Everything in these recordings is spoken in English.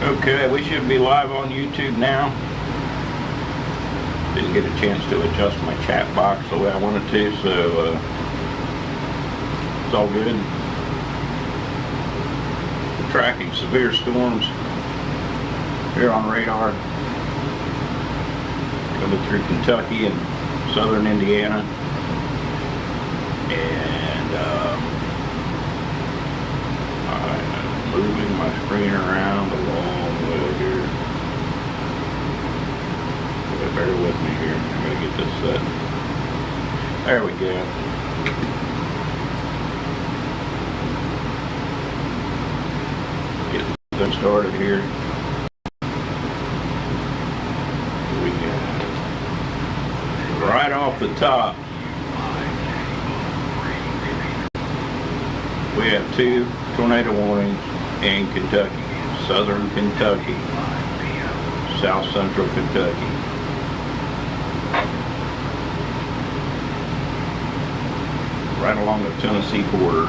Okay, we should be live on YouTube now. Didn't get a chance to adjust my chat box the way I wanted to, so it's all good. Tracking severe storms here on radar, coming through Kentucky and southern Indiana, and I'm moving my screen around a long way here. Bear with me here. I'm going to get this set. There we go. Get this started here. We got right off the top. We have 2 tornado warnings in Kentucky. Southern Kentucky, South Central Kentucky. Right along the Tennessee border.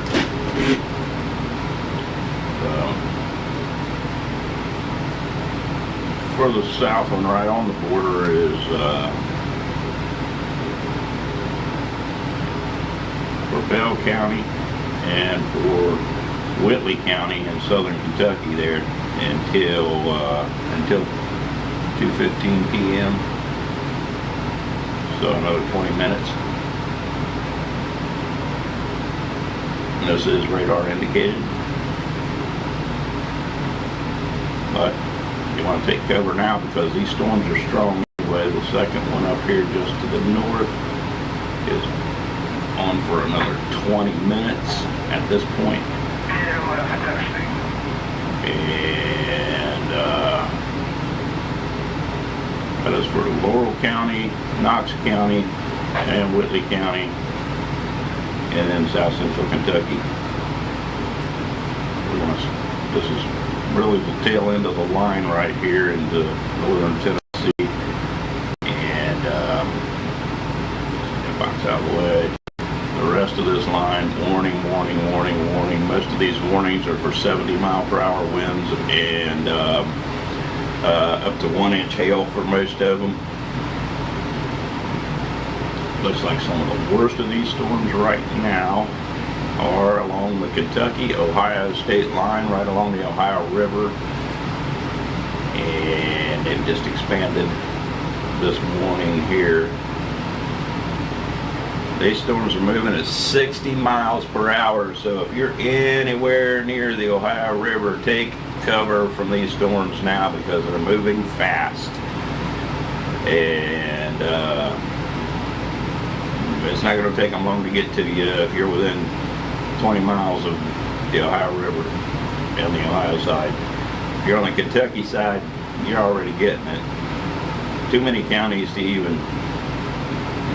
Further south and right on the border is for Bell County and for Whitley County in southern Kentucky there until 2:15 p.m. So another 20 minutes. This is radar indicated, but you want to take cover now because these storms are strong anyway. The second one up here just to the north is on for another 20 minutes at this point. And that is for Laurel County, Knox County, and Whitley County, and then South Central Kentucky. This is really the tail end of the line right here into northern Tennessee, and box out of the way. The rest of this line, warning, warning, warning, warning. Most of these warnings are for 70-mile-per-hour winds and up to 1-inch hail for most of them. Looks like some of the worst of these storms right now are along the Kentucky-Ohio state line, right along the Ohio River, and it just expanded this morning here. These storms are moving at 60 miles per hour, so if you're anywhere near the Ohio River, take cover from these storms now because they're moving fast. And it's not going to take them long to get to you if you're within 20 miles of the Ohio River on the Ohio side. If you're on the Kentucky side, you're already getting it. Too many counties to even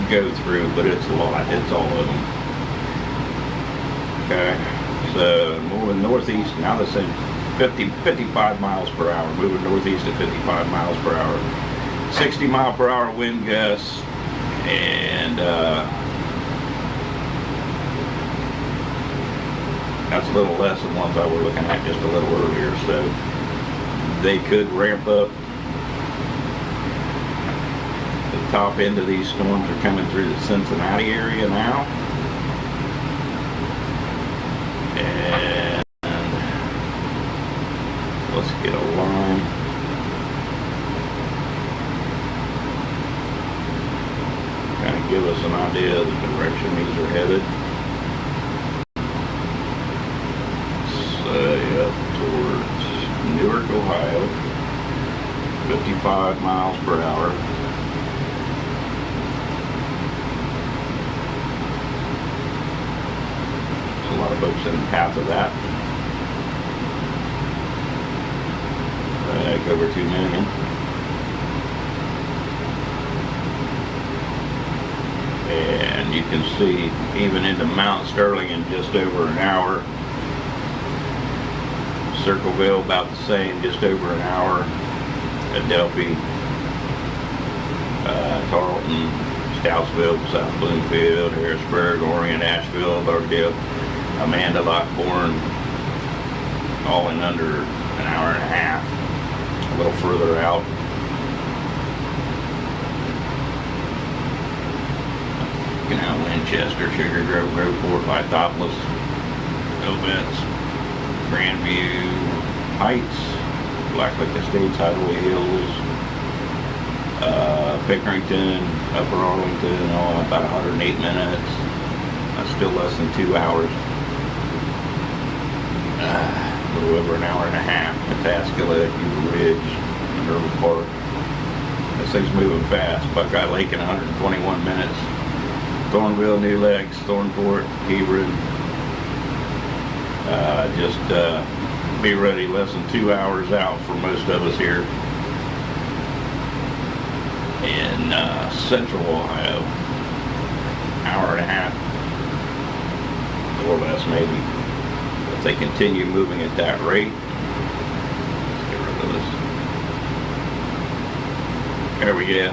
go through, but it's a lot. It's all of them. Okay, so moving northeast, now this is 55 miles per hour, moving northeast at 55 miles per hour. 60 mile per hour wind gusts, and that's a little less than ones I was looking at just a little earlier, so they could ramp up. The top end of these storms are coming through the Cincinnati area now, and let's get a line. Kind of give us an idea of the direction these are headed. Up towards Newark, Ohio, 55 miles per hour. There's a lot of folks in the path of that. Like over 2 million. And you can see even into Mount Sterling in just over an hour. Circleville about the same, just over an hour. Adelphi, Tarleton, Stoutsville, South Bloomfield, Harrisburg, Orion, Asheville, Lauderdale, Amanda, Lockbourne, all in under an hour and a half. a little further out. Canal, Winchester, Sugar Grove, Groveport, Lythopolis, Ovets, Grandview Heights, Blacklick Estates, Hideaway Hills, Pickerington, Upper Arlington, about 108 minutes. That's still less than 2 hours. A little over an hour and a half. Pataskala, Cuba Ridge, Minerva Park. This thing's moving fast. Buckeye Lake in 121 minutes. Thornville, New Legs, Thornport, Hebron. Just be ready, less than 2 hours out for most of us here in central Ohio. Hour and a half, or less maybe. If they continue moving at that rate, let's get rid of this. There we go.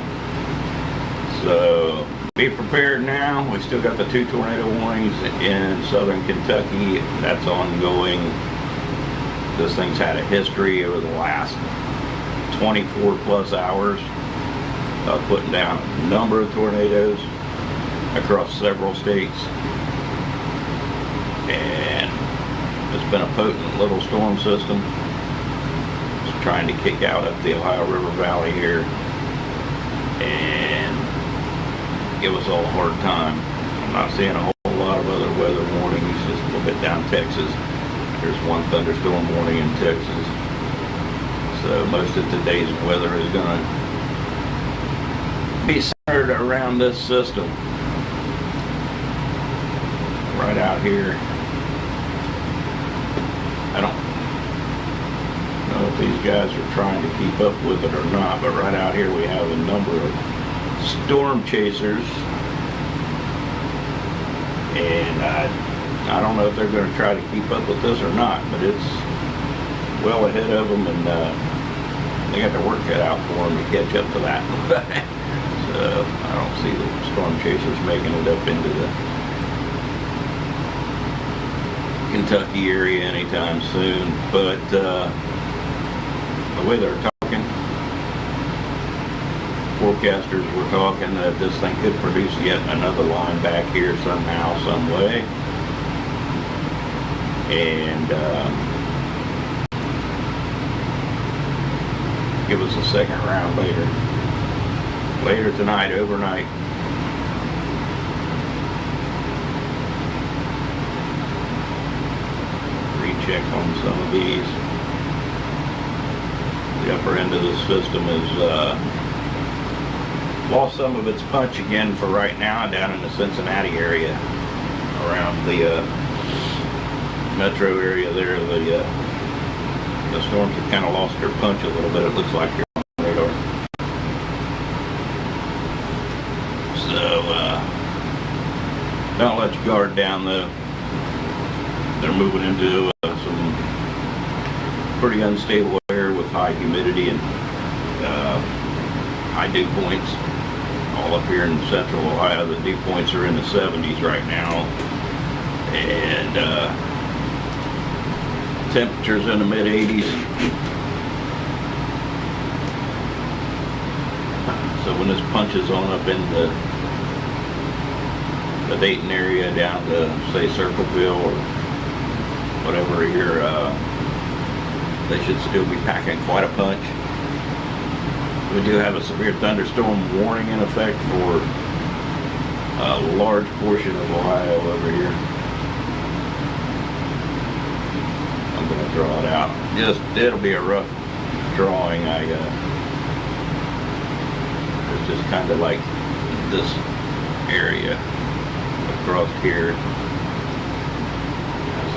So be prepared now. We still got the 2 tornado warnings in southern Kentucky. That's ongoing. This thing's had a history over the last 24 plus hours of putting down a number of tornadoes across several states. And it's been a potent little storm system. It's trying to kick out up the Ohio River Valley here and give us all a hard time. I'm not seeing a whole lot of other weather warnings, just a little bit down Texas. There's one thunderstorm warning in Texas. So most of today's weather is going to be centered around this system. Right out here. I don't know if these guys are trying to keep up with it or not, but right out here we have a number of storm chasers, and I don't know if they're going to try to keep up with this or not, but it's well ahead of them, and they got their work cut out for them to catch up to that. So I don't see the storm chasers making it up into the Kentucky area anytime soon, but the way they're talking, forecasters were talking that this thing could produce yet another line back here somehow, some way, and give us a second round later tonight, overnight. Recheck on some of these. The upper end of the system has lost some of its punch again for right now down in the Cincinnati area, around the metro area there. The storms have kind of lost their punch a little bit, it looks like here on the radar. So don't let your guard down though. They're moving into some pretty unstable air with high humidity and high dew points. All up here in central Ohio, the dew points are in the 70s right now, and temperatures in the mid 80s. So when this punches on up in the Dayton area down to say Circleville or whatever here, they should still be packing quite a punch. We do have a severe thunderstorm warning in effect for a large portion of Ohio over here. I'm going to draw it out. It'll be a rough drawing. It's just kind of like this area across here.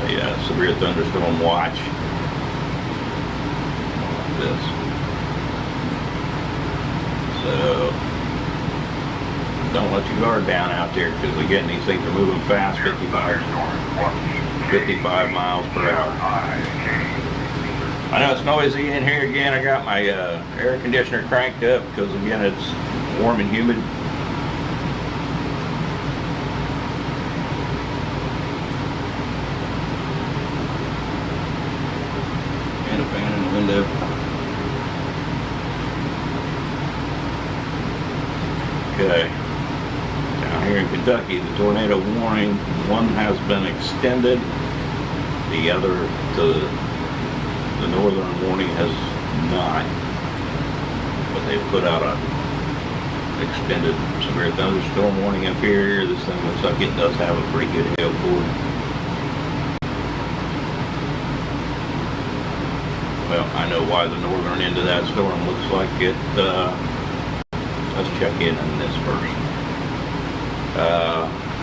There's a severe thunderstorm watch. Like this. So don't let your guard down out there, because again, these things are moving fast, 55 miles per hour. I know it's noisy in here again. I got my air conditioner cranked up because again it's warm and humid. And a fan in the window. Kentucky, the tornado warning, one has been extended. The other, the northern warning has not. But they put out a extended severe thunderstorm warning up here. This thing looks like it does have a pretty good hail cord. Well, I know why the northern end of that storm looks like it. Let's check in on this first.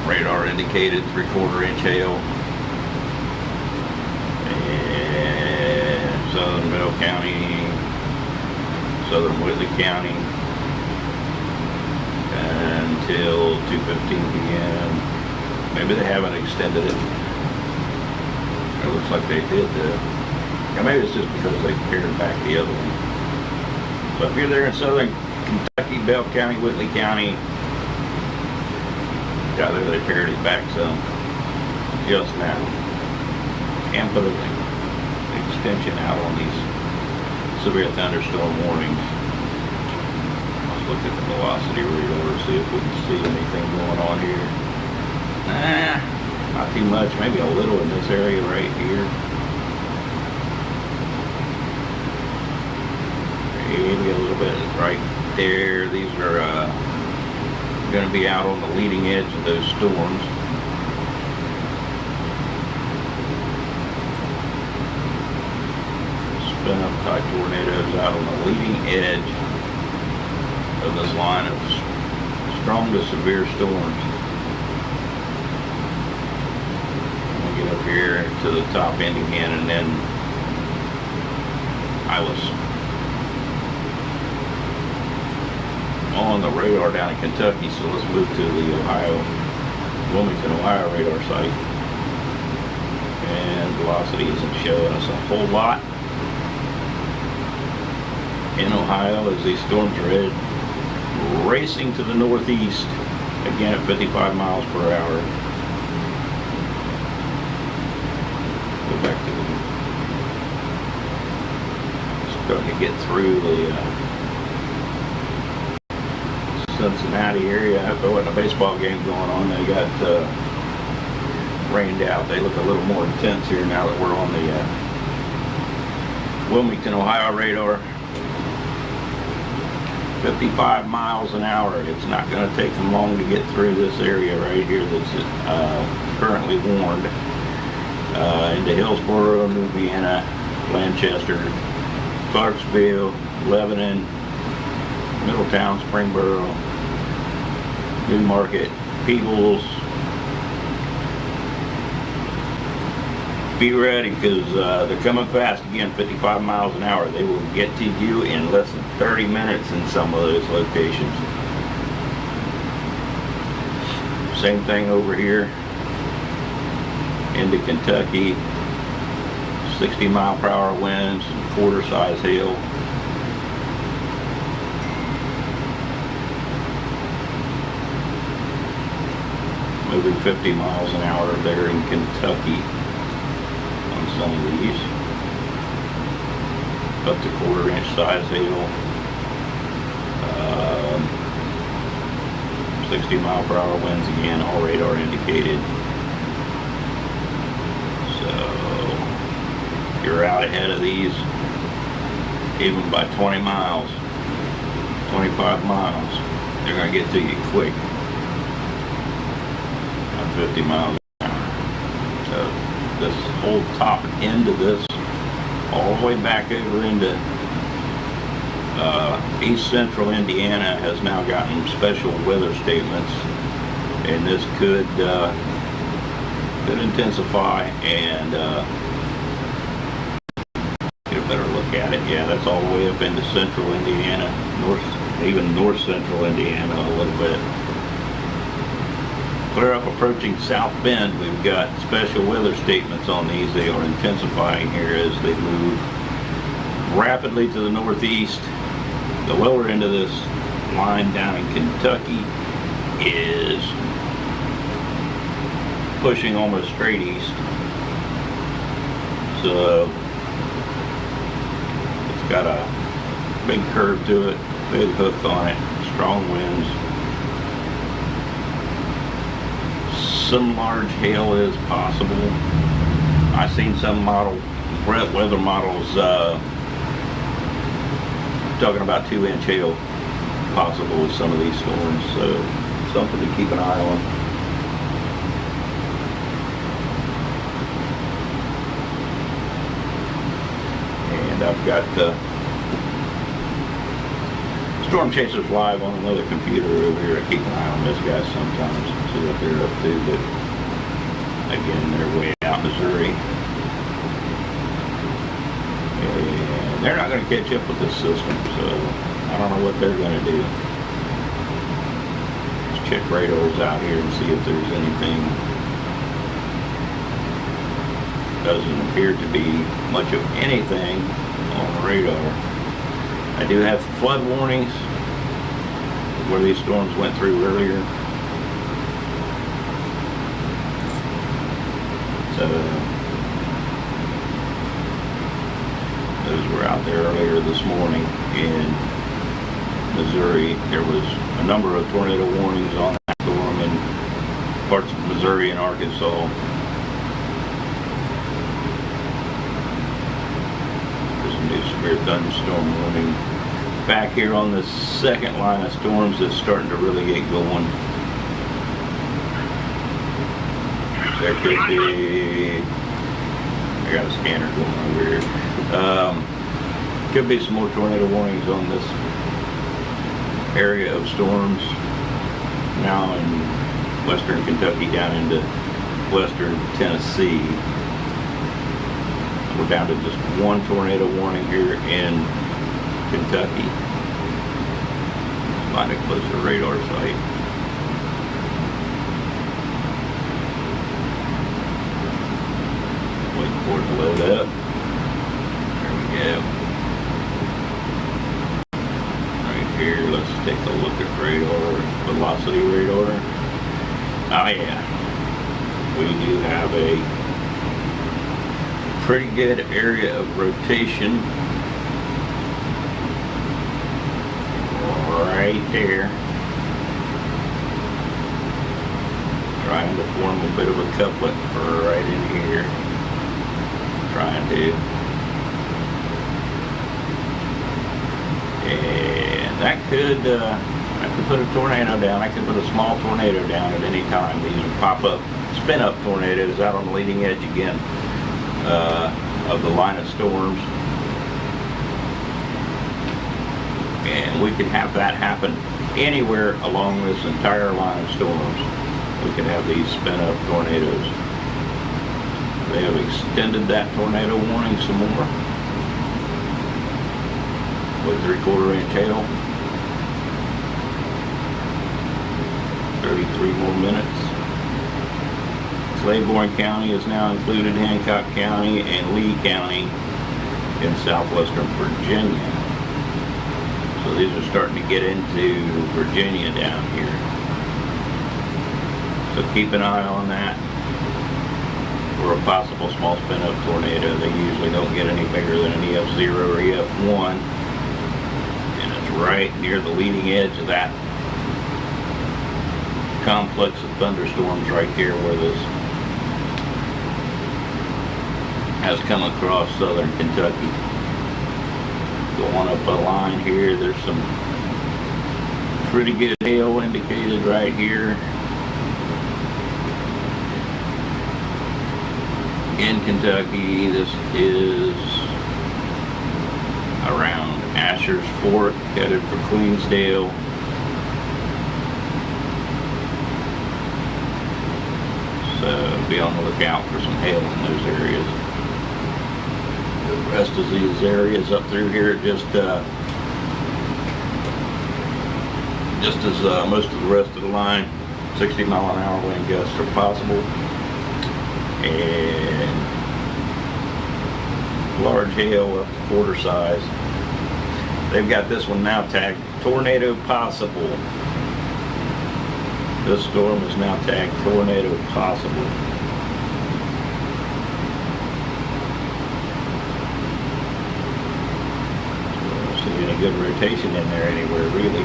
Radar indicated 3/4 inch hail. And southern Middle County, southern Whitley County, until 2:15 p.m. Maybe they haven't extended it. It looks like they did though. Yeah, maybe it's just because they pared back the other one. So if you're there in southern Kentucky, Bell County, Whitley County, yeah, there they pared it back some just now. And put an extension out on these severe thunderstorm warnings. Let's look at the velocity radar, see if we can see anything going on here. Nah, not too much, maybe a little in this area right here. Maybe a little bit right there. These are going to be out on the leading edge of those storms. Spin up type tornadoes out on the leading edge of this line of strong to severe storms. We'll get up here to the top end again, and then I was on the radar down in Kentucky, so let's move to the Wilmington, Ohio radar site. And velocity isn't showing us a whole lot in Ohio as these storms are headed racing to the northeast, again at 55 miles per hour. Go back to starting to get through the Cincinnati area. There wasn't a baseball game going on. They got rained out. They look a little more intense here now that we're on the Wilmington, Ohio radar. 55 miles an hour. It's not going to take them long to get through this area right here that's currently warned. Into Hillsboro, Louisiana, Lancaster, Clarksville, Lebanon, Middletown, Springboro, Newmarket, Peebles. Be ready, because they're coming fast again, 55 miles an hour. They will get to you in less than 30 minutes in some of those locations. Same thing over here into Kentucky. 60 mile per hour winds, quarter size hail. Moving 50 miles an hour there in Kentucky on some of these. Up to quarter inch size hail. 60 mile per hour winds again, all radar indicated. So if you're out ahead of these, even by 20 miles, 25 miles, they're going to get to you quick. 50 miles an hour. So this whole top end of this, all the way back over into east central Indiana, has now gotten special weather statements, and this could intensify and get a better look at it. Yeah, that's all the way up into central Indiana, even north central Indiana a little bit. Clear up approaching South Bend, we've got special weather statements on these. They are intensifying here as they move rapidly to the northeast. The lower end of this line down in Kentucky is pushing almost straight east. So it's got a big curve to it, big hook on it, strong winds. some large hail is possible. I've seen some weather models talking about 2-inch hail possible with some of these storms, so something to keep an eye on. And I've got Storm Chasers live on another computer over here. I keep an eye on this guy sometimes and see what they're up to, but again, they're way out in Missouri. And they're not going to catch up with this system, so I don't know what they're going to do. Let's check radars out here and see if there's anything. Doesn't appear to be much of anything on the radar. I do have flood warnings where these storms went through earlier. So those were out there earlier this morning in Missouri. There was a number of tornado warnings on that storm in parts of Missouri and Arkansas. There's a new severe thunderstorm warning back here on the second line of storms that's starting to really get going. There could be, I got a scanner going over here. Could be some more tornado warnings on this area of storms now in western Kentucky down into western Tennessee. We're down to just one tornado warning here in Kentucky. Find a closer radar site. Waiting for it to load up. There we go. Right here, let's take a look at radar, velocity radar. Oh yeah, we do have a pretty good area of rotation right there. Trying to form a bit of a couplet right in here. Trying to. And that could, I could put a tornado down. I could put a small tornado down at any time. These would pop up, spin up tornadoes out on the leading edge again of the line of storms. And we could have that happen anywhere along this entire line of storms. We could have these spin up tornadoes. They have extended that tornado warning some more with 3/4 inch hail. 33 more minutes. Claiborne County is now included, Hancock County and Lee County in southwestern Virginia. So these are starting to get into Virginia down here. So keep an eye on that for a possible small spin-up tornado. They usually don't get any bigger than an EF0 or EF1. And it's right near the leading edge of that complex of thunderstorms right there where this has come across southern Kentucky. Going up a line here, there's some pretty good hail indicated right here in Kentucky. This is around Asher's Fork, headed for Queensdale. So be on the lookout for some hail in those areas. The rest of these areas up through here, just as most of the rest of the line, 60 mile an hour wind gusts are possible, and large hail up to quarter size. They've got this one now tagged tornado possible. This storm is now tagged tornado possible. Good rotation in there anywhere, really.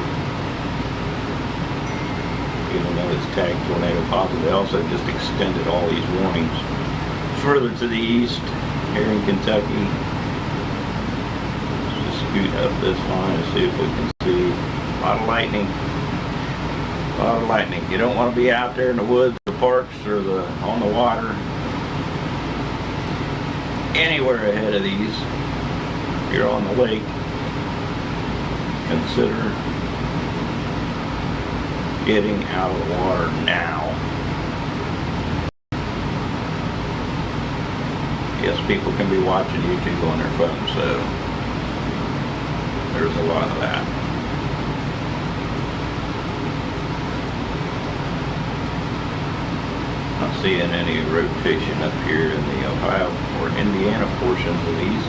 even though it's tagged tornado positive. They also just extended all these warnings further to the east here in Kentucky. Let's just scoot up this line and see if we can see. A lot of lightning. A lot of lightning. You don't want to be out there in the woods, the parks, or on the water. Anywhere ahead of these. If you're on the lake, consider getting out of the water now. Yes, people can be watching YouTube on their phone, so there's a lot of that. Not seeing any rotation up here in the Ohio or Indiana portions of these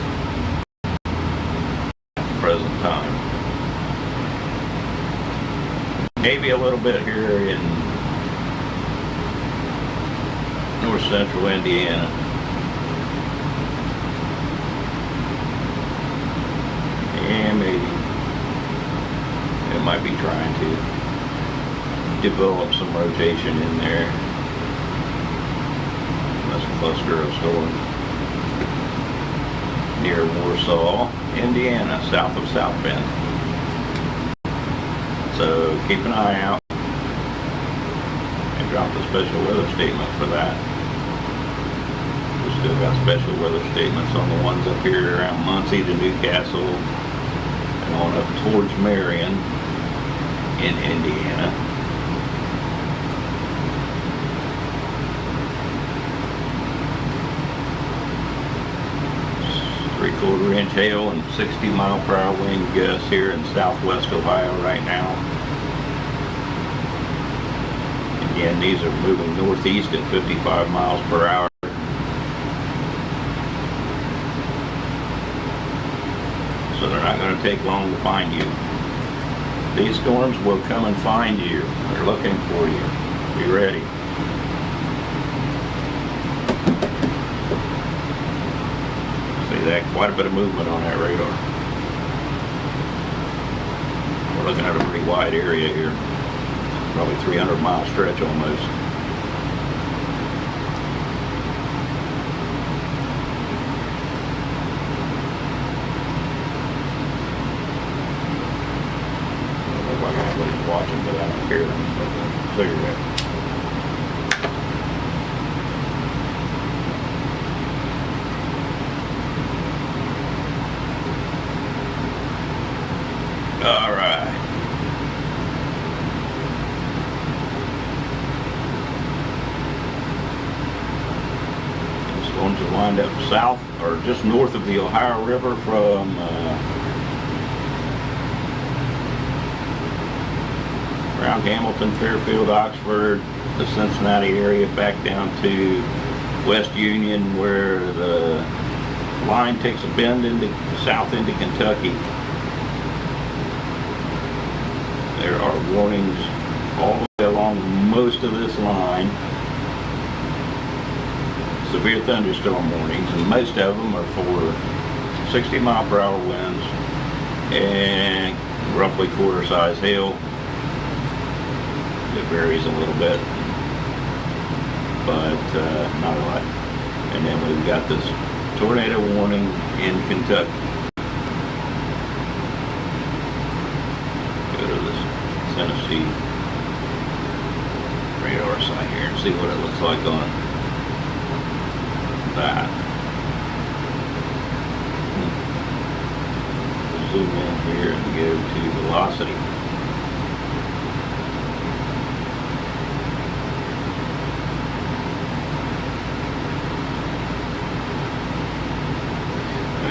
at the present time. Maybe a little bit here in north central Indiana. And maybe it might be trying to develop some rotation in there. That's a cluster of storms near Warsaw, Indiana, south of South Bend. So keep an eye out. I dropped a special weather statement for that. We still got special weather statements on the ones up here around Muncie to Newcastle and on up towards Marion in Indiana. 3/4 inch hail and 60-mile-per-hour wind gusts here in southwest Ohio right now. Again, these are moving northeast at 55 miles per hour. So they're not going to take long to find you. These storms will come and find you. They're looking for you. Be ready. That quite a bit of movement on that radar. We're looking at a pretty wide area here, probably 300-mile stretch almost. Doesn't look like anybody's watching, but I don't care. I'm cigarette. All right. The storms have lined up south or just north of the Ohio River from around Hamilton, Fairfield, Oxford, the Cincinnati area, back down to West Union, where the line takes a bend into south into Kentucky. There are warnings all the way along most of this line. Severe thunderstorm warnings, and most of them are for 60-mile-per-hour winds and roughly quarter-size hail. It varies a little bit, but not a lot. And then we've got this tornado warning in Kentucky. Tennessee radar site here and see what it looks like on that. Zoom in here and go to velocity.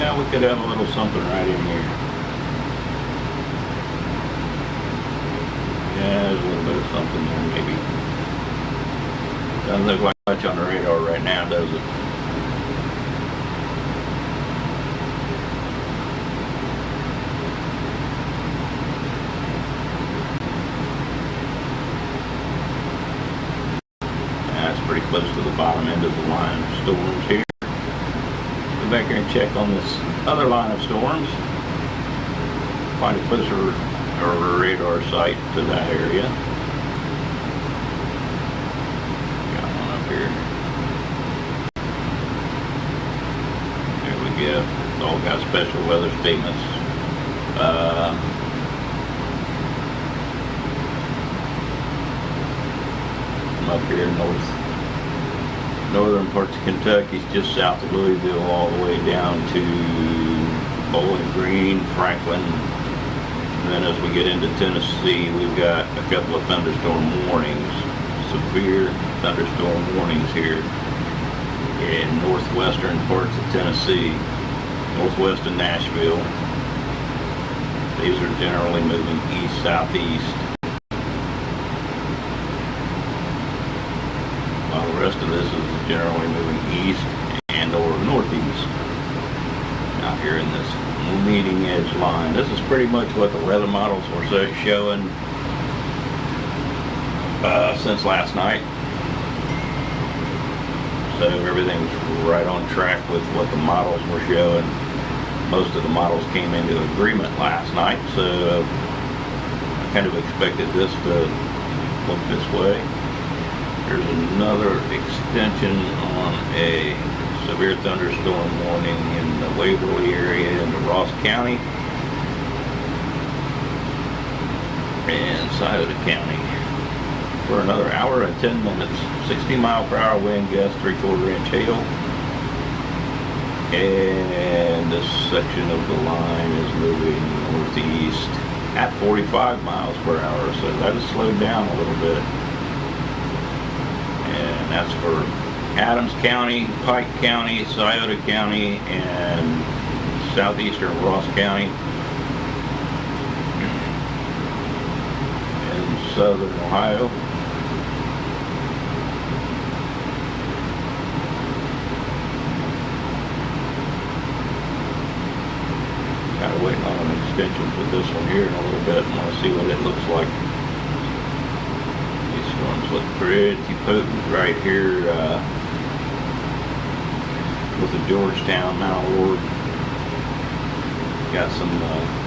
Now we could have a little something right in here. Yeah, there's a little bit of something there, maybe. Doesn't look like much on the radar right now, does it? That's pretty close to the bottom end of the line of storms here. Go back here and check on this other line of storms. Find a closer or a radar site to that area. Yeah, it's all got special weather statements. From up here northern parts of Kentucky, just south of Louisville, all the way down to Bowling Green, Franklin. And then as we get into Tennessee, we've got a couple of thunderstorm warnings, severe thunderstorm warnings here in northwestern parts of Tennessee, northwest of Nashville. These are generally moving east-southeast, while the rest of this is generally moving east and or northeast out here in this leading edge line. This is pretty much what the weather models were showing since last night. So everything's right on track with what the models were showing. Most of the models came into agreement last night, so I kind of expected this to look this way. There's another extension on a severe thunderstorm warning in the Waverly area in Ross County and Scioto County for another hour and 10 minutes. 60-mile-per-hour wind gust, 3/4 inch hail. And this section of the line is moving northeast at 45 miles per hour, so that has slowed down a little bit. And that's for Adams County, Pike County, Scioto County, and southeastern Ross County, and southern Ohio. Kind of waiting on an extension for this one here in a little bit. I want to see what it looks like. These storms look pretty potent right here with the Georgetown, Mount Ord. Got some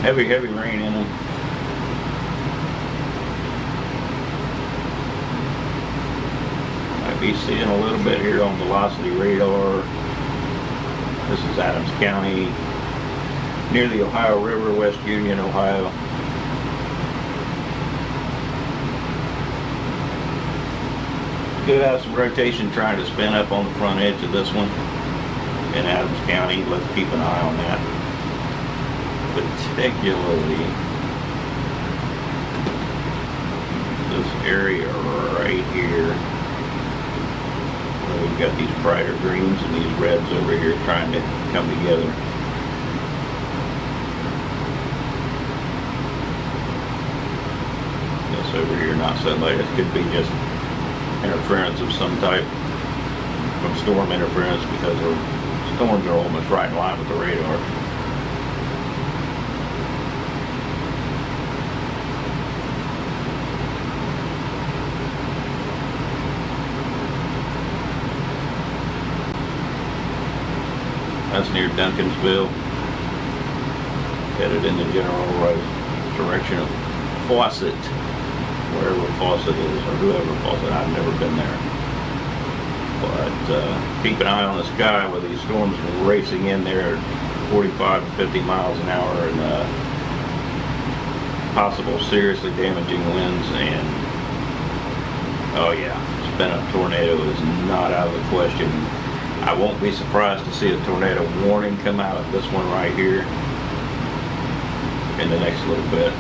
heavy rain in them. Might be seeing a little bit here on velocity radar. This is Adams County, near the Ohio River, West Union, Ohio. Could have some rotation trying to spin up on the front edge of this one in Adams County. Let's keep an eye on that. Particularly this area right here, where we've got these brighter greens and these reds over here trying to come together. This over here not so late. This could be just interference of some type from storm interference, because the storms are almost right in line with the radar. That's near Duncansville, headed in the general direction of Fawcett, wherever Fawcett is, or whoever Fawcett. I've never been there. But keep an eye on the sky with these storms racing in there at 45 to 50 miles an hour, and possible seriously damaging winds. And oh yeah, spin-up tornado is not out of the question. I won't be surprised to see a tornado warning come out of this one right here in the next little bit.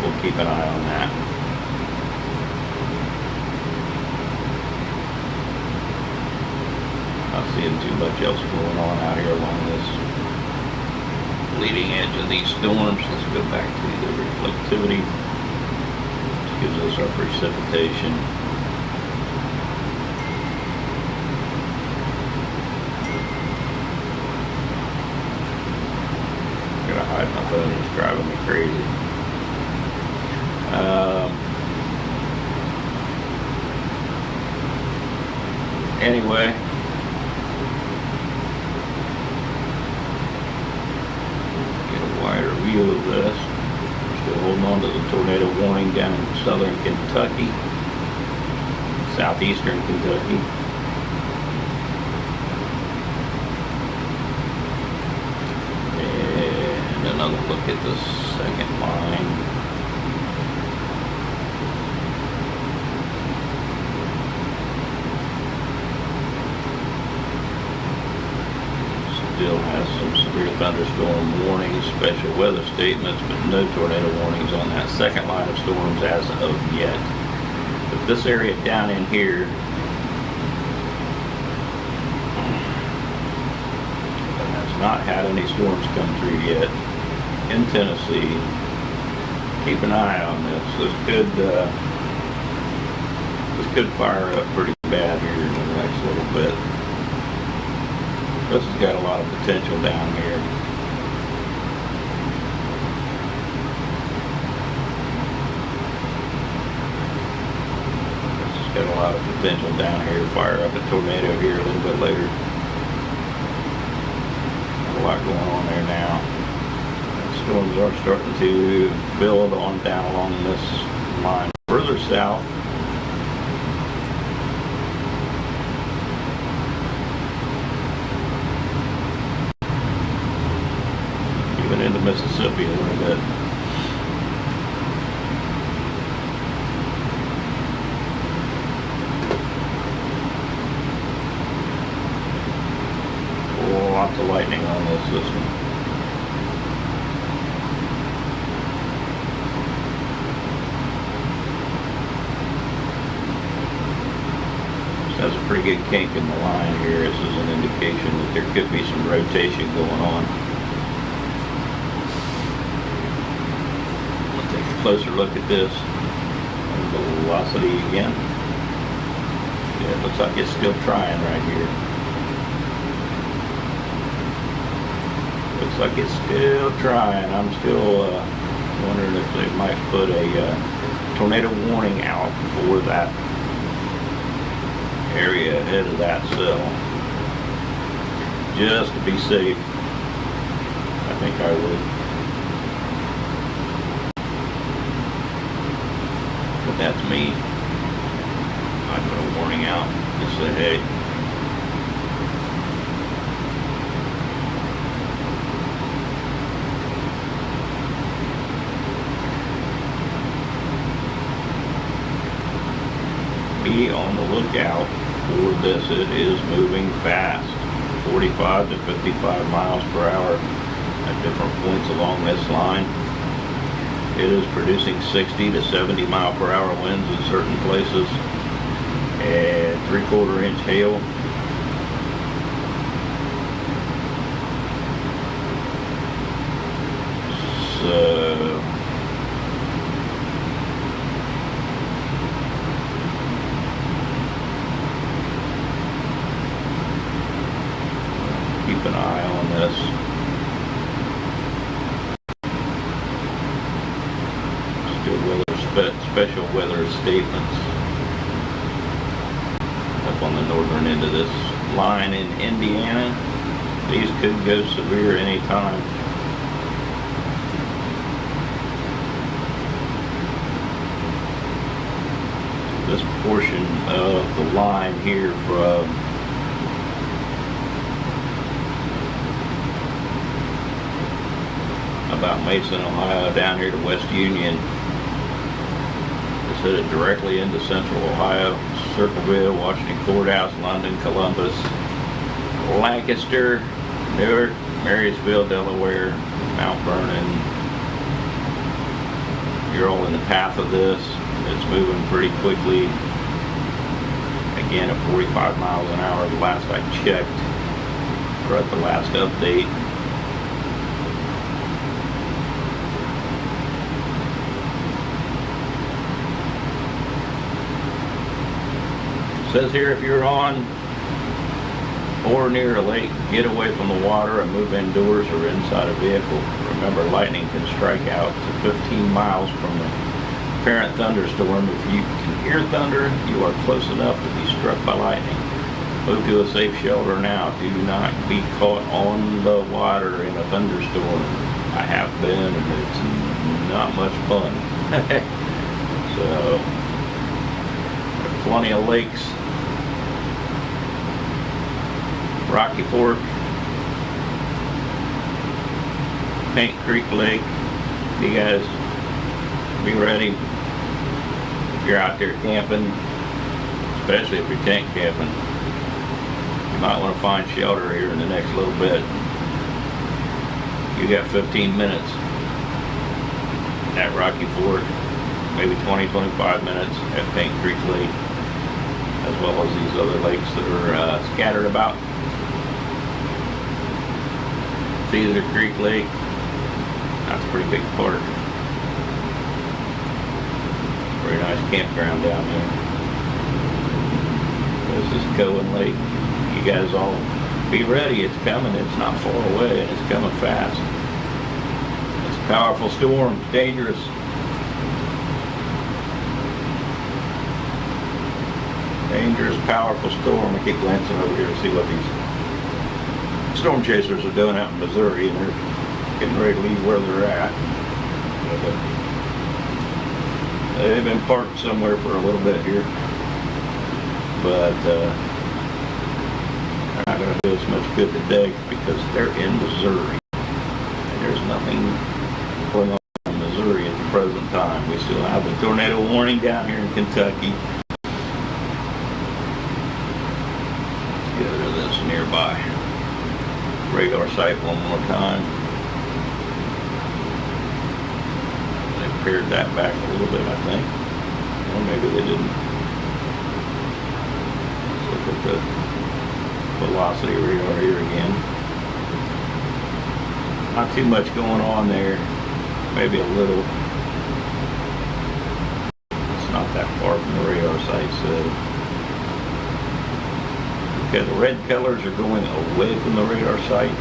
We'll keep an eye on that. Not seeing too much else going on out here along this leading edge of these storms. Let's go back to the reflectivity. This gives us our precipitation. Gotta hide my phone, it's driving me crazy. Anyway, get a wider view of this. Still holding on to the tornado warning down in southern Kentucky, southeastern Kentucky. look at the second line. Still has some severe thunderstorm warnings, special weather statements, but no tornado warnings on that second line of storms as of yet. But this area down in here has not had any storms come through yet in Tennessee. Keep an eye on this. This could fire up pretty bad here in the next little bit. This has got a lot of potential down here. This has got a lot of potential down here to fire up a tornado here a little bit later. Got a lot going on there now. Storms are starting to build on down along this line. Further south, into Mississippi a little bit. Oh, lots of lightning on this system. This has a pretty good kink in the line here. This is an indication that there could be some rotation going on. Closer look at this. The velocity again. Yeah, it looks like it's still trying right here. Looks like it's still trying. I'm still wondering if they might put a tornado warning out for that area ahead of that cell. Just to be safe. I think I would. That's me. I put a warning out. Just say, hey. Be on the lookout for this. It is moving fast. 45 to 55 miles per hour at different points along this line. It is producing 60 to 70 mile per hour winds in certain places and 3/4 inch hail. So keep an eye on this. Special weather statements up on the northern end of this line in Indiana. These could go severe anytime. This portion of the line here from about Mason, Ohio, down here to West Union, headed directly into central Ohio, Circleville, Washington Courthouse, London, Columbus, Lancaster, Newark, Marysville, Delaware, Mount Vernon. You're all in the path of this. It's moving pretty quickly. Again, at 45 miles an hour, the last I checked, or at the last update. Says here, if you're on or near a lake, get away from the water and move indoors or inside a vehicle. Remember, lightning can strike out to 15 miles from the parent thunderstorm. If you can hear thunder, you are close enough to be struck by lightning. Move to a safe shelter now. Do not be caught on the water in a thunderstorm. I have been, and it's not much fun. So, there's plenty of lakes. Rocky Fork, Paint Creek Lake. You guys be ready if you're out there camping, especially if you're tent camping. You might want to find shelter here in the next little bit. You got 15 minutes at Rocky Fork, maybe 20-25 minutes at Paint Creek Lake, as well as these other lakes that are scattered about. Cedar Creek Lake, that's a pretty big park. Very nice campground down there. This is Cohen Lake. You guys all be ready, it's coming, it's not far away, and it's coming fast. It's a powerful storm, it's dangerous. Dangerous, powerful storm. I keep glancing over here to see what these storm chasers are doing out in Missouri, and they're getting ready to leave where they're at. They've been parked somewhere for a little bit here, but they're not going to do us much good today because they're in Missouri, and there's nothing going on in Missouri at the present time. We still have the tornado warning down here in Kentucky. Let's go to this nearby radar site one more time. They pared that back a little bit, I think. Or maybe they didn't. Let's look at the velocity radar here again. Not too much going on there. Maybe a little. It's not that far from the radar site, so. Okay, the red colors are going away from the radar site.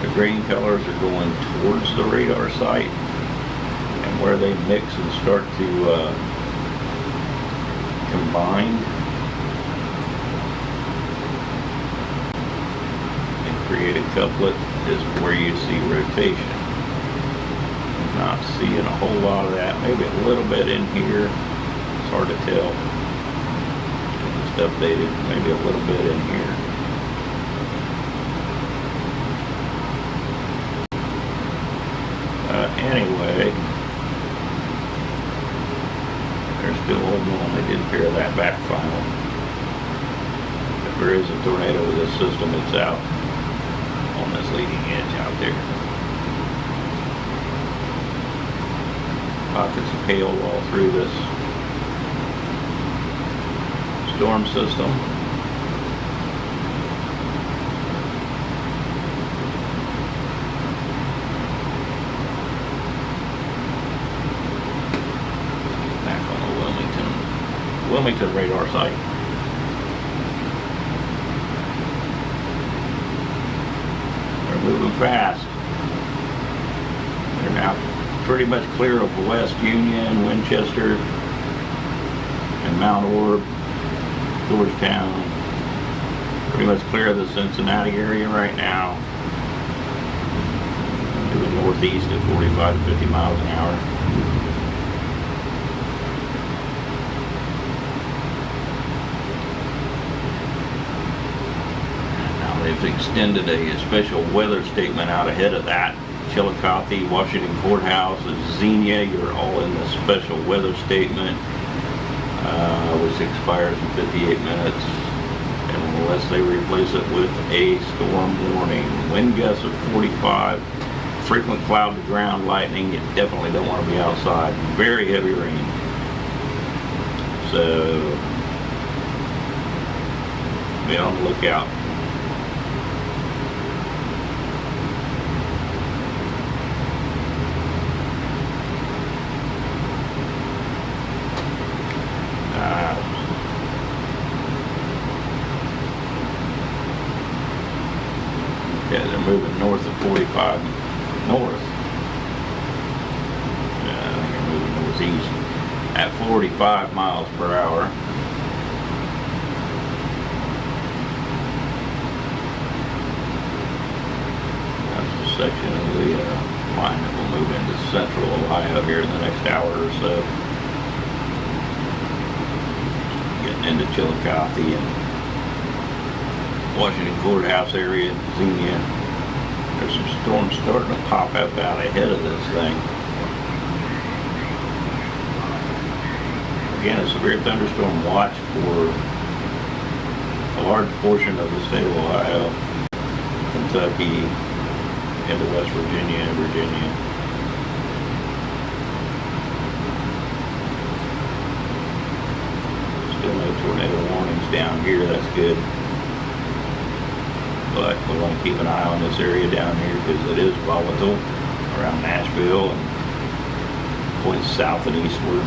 The green colors are going towards the radar site. And where they mix and start to combine and create a couplet is where you see rotation. I'm not seeing a whole lot of that. Maybe a little bit in here. It's hard to tell. Updated, maybe a little bit in here. Anyway, they're still holding on. They did pare that back final. If there is a tornado with this system, it's out on this leading edge out there. Pockets of hail all through this storm system. Back on the Wilmington radar site. They're moving fast. They're now pretty much clear of West Union, Winchester, and Mount Orb. Georgetown, pretty much clear of the Cincinnati area right now. Moving northeast at 45 to 50 miles an hour. Now they've extended a special weather statement out ahead of that. Chillicothe, Washington Courthouse, Xenia, you're all in the special weather statement. Which expires in 58 minutes, and unless they replace it with a storm warning. Wind gusts of 45, frequent cloud to ground lightning. You definitely don't want to be outside. Very heavy rain. So be on the lookout. Yeah, they're moving north of 45 north. Yeah, I think they're moving northeast at 45 miles per hour. That's the section of the line that will move into central Ohio here in the next hour or so. Getting into Chillicothe and Washington Courthouse area, Xenia. There's some storms starting to pop up out ahead of this thing. Again, a severe thunderstorm watch for a large portion of the state of Ohio, Kentucky, into West Virginia and Virginia. Still no tornado warnings down here, that's good. But we want to keep an eye on this area down here because it is volatile around Nashville and points south and eastward.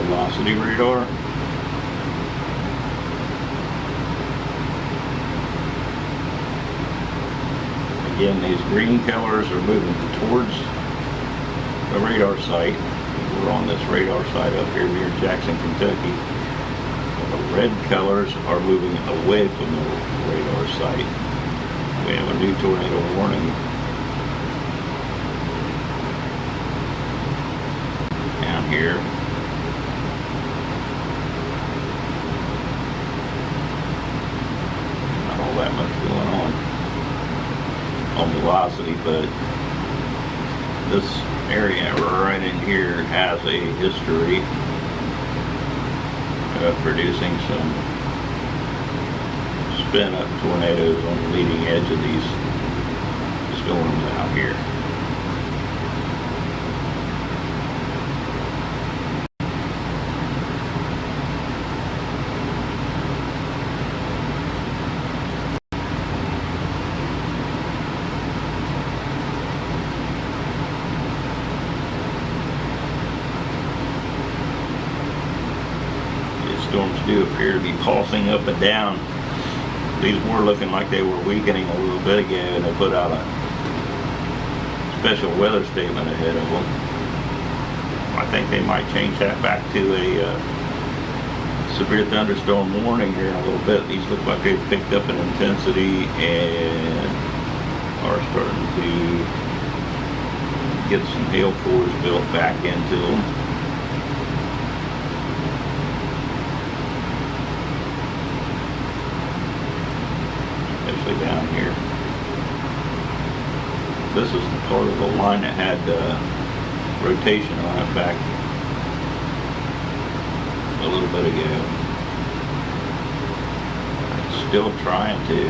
Velocity radar. Again, these green colors are moving towards the radar site. We're on this radar site up here near Jackson, Kentucky. The red colors are moving away from the radar site. We have a new tornado warning down here. That much going on velocity, but this area right in here has a history of producing some spin up tornadoes on the leading edge of these storms out here. Storms do appear to be pulsing up and down. These were looking like they were weakening a little bit ago, and they put out a special weather statement ahead of them. I think they might change that back to a severe thunderstorm warning here in a little bit. These look like they've picked up in intensity and are starting to get some hail cores built back into them. Down here. This is the part of the line that had rotation on it back a little bit ago. It's still trying to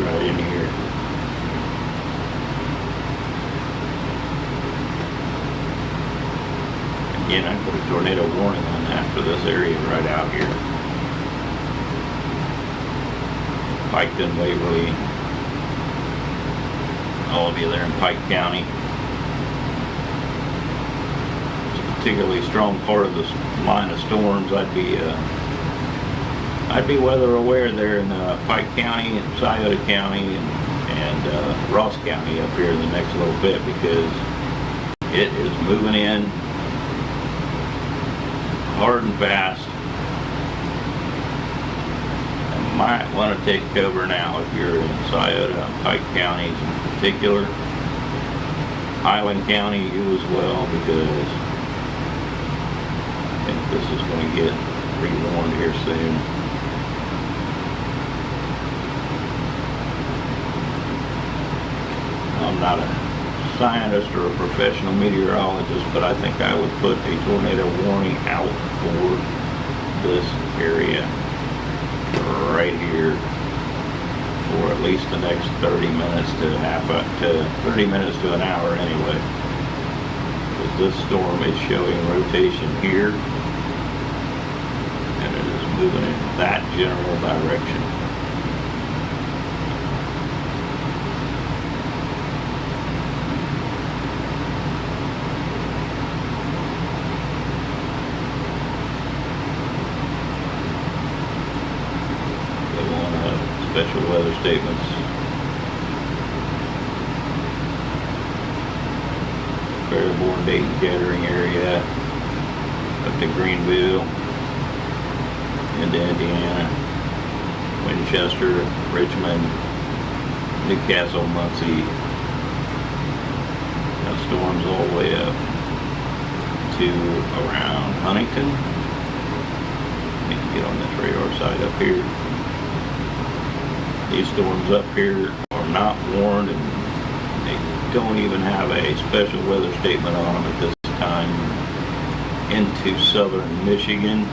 right in here. Again, I put a tornado warning on that for this area right out here. Piketon, Waverly, all of you there in Pike County. It's a particularly strong part of this line of storms. I'd be weather aware there in Pike County and Scioto County and Ross County up here in the next little bit because it is moving in hard and fast. Might want to take cover now if you're in Scioto and Pike counties in particular. Highland County, you as well, because I think this is going to get rewarned here soon. I'm not a scientist or a professional meteorologist, but I think I would put a tornado warning out for this area right here for at least the next 30 minutes to 30 minutes to an hour anyway. But this storm is showing rotation here and it is moving in that general direction. Special weather statements. Fairborn, Dayton, Gathering area. up to Greenville, into Indiana, Winchester, Richmond, Newcastle, Muncie. Got storms all the way up to around Huntington. Need to get on this radar side up here. These storms up here are not warned, and they don't even have a special weather statement on them at this time. Into southern Michigan,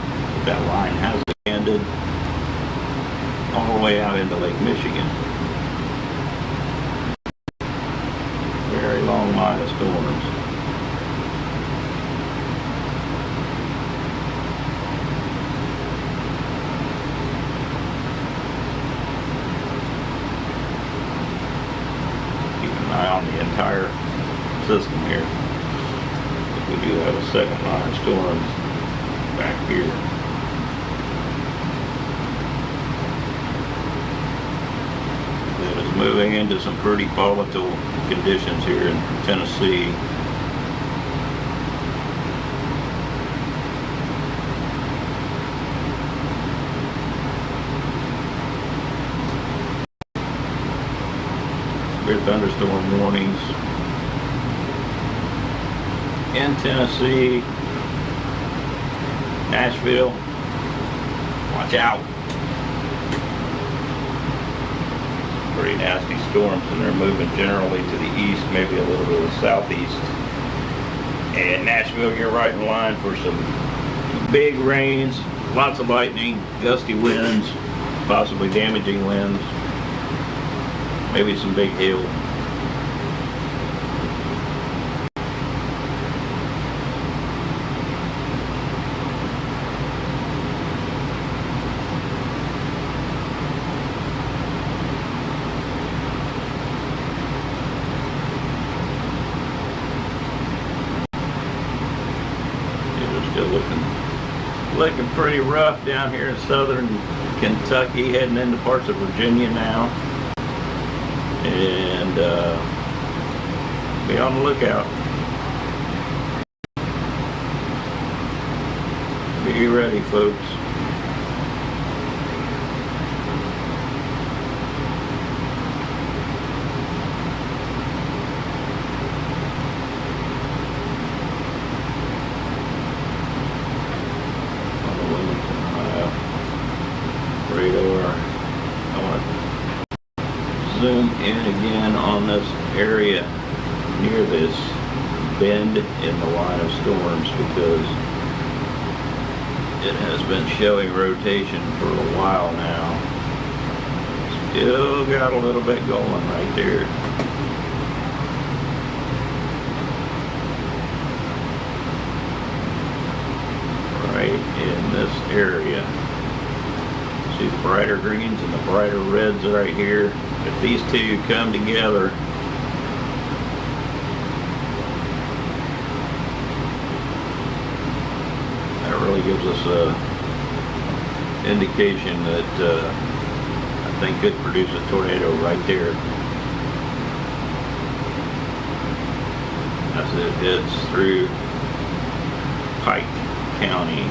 that line has ended all the way out into Lake Michigan. Very long line of storms. Keep an eye on the entire system here. We do have a second line of storms back here. That is moving into some pretty volatile conditions here in Tennessee. Severe thunderstorm warnings in Tennessee, Nashville. Watch out. Pretty nasty storms, and they're moving generally to the east, maybe a little bit of the southeast. And Nashville, you're right in line for some big rains, lots of lightning, gusty winds, possibly damaging winds, maybe some big hail. Looking pretty rough down here in southern Kentucky, heading into parts of Virginia now, and be on the lookout. Be ready, folks. Radar. I want to zoom in again on this area near this bend in the line of storms, because it has been showing rotation for a while now. Still got a little bit going right there. Right in this area. See the brighter greens and the brighter reds right here. If these two come together, that really gives us a indication that I think could produce a tornado right there as it heads through Pike County.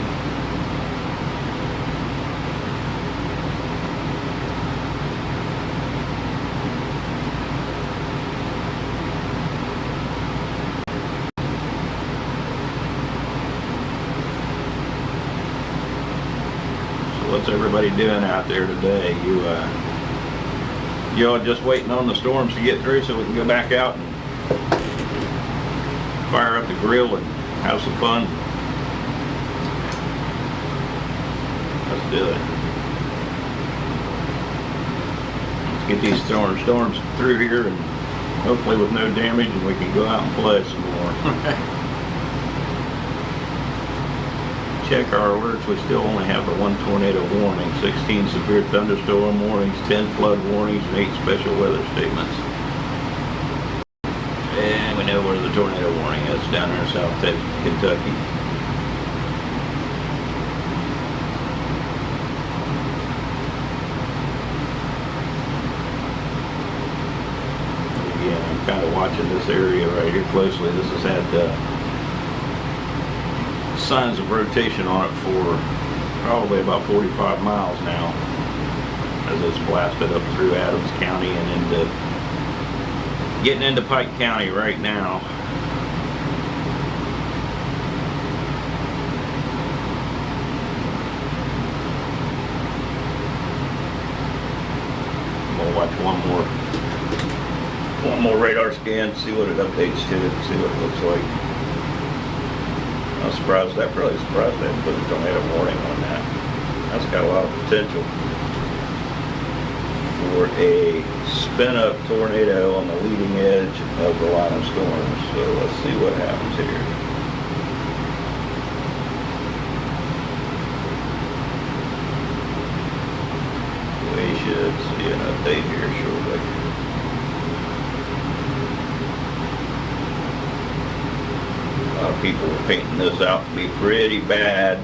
What's everybody doing out there today? You all just waiting on the storms to get through so we can go back out and fire up the grill and have some fun? Let's do it. Let's get these storms through here, and hopefully with no damage, and we can go out and play some more. Check our alerts. We still only have the 1 tornado warning, 16 severe thunderstorm warnings, 10 flood warnings, and 8 special weather statements. And we know where the tornado warning is, down there in South Kentucky. Again, I'm kind of watching this area right here closely. This has had signs of rotation on it for probably about 45 miles now, as it's blasted up through Adams County and getting into Pike County right now. We'll watch one more radar scan, see what it updates to, see what it looks like. I'm surprised, that probably surprised they didn't put a tornado warning on that. That's got a lot of potential for a spin-up tornado on the leading edge of the line of storms. So let's see what happens here. We should see an update here shortly. A lot of people are painting this out to be pretty bad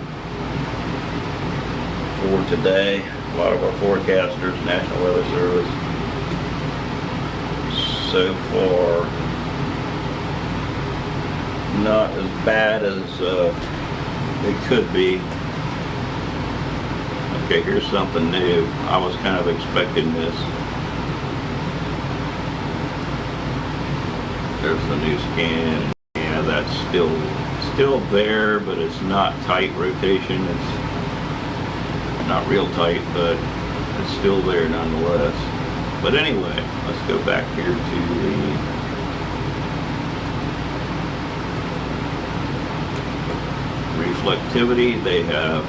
for today. A lot of our forecasters, National Weather Service, so far not as bad as it could be. Okay, here's something new. I was kind of expecting this. There's the new scan. Yeah, that's still there, but it's not tight rotation. It's not real tight, but it's still there nonetheless. But anyway, let's go back here to the reflectivity. They have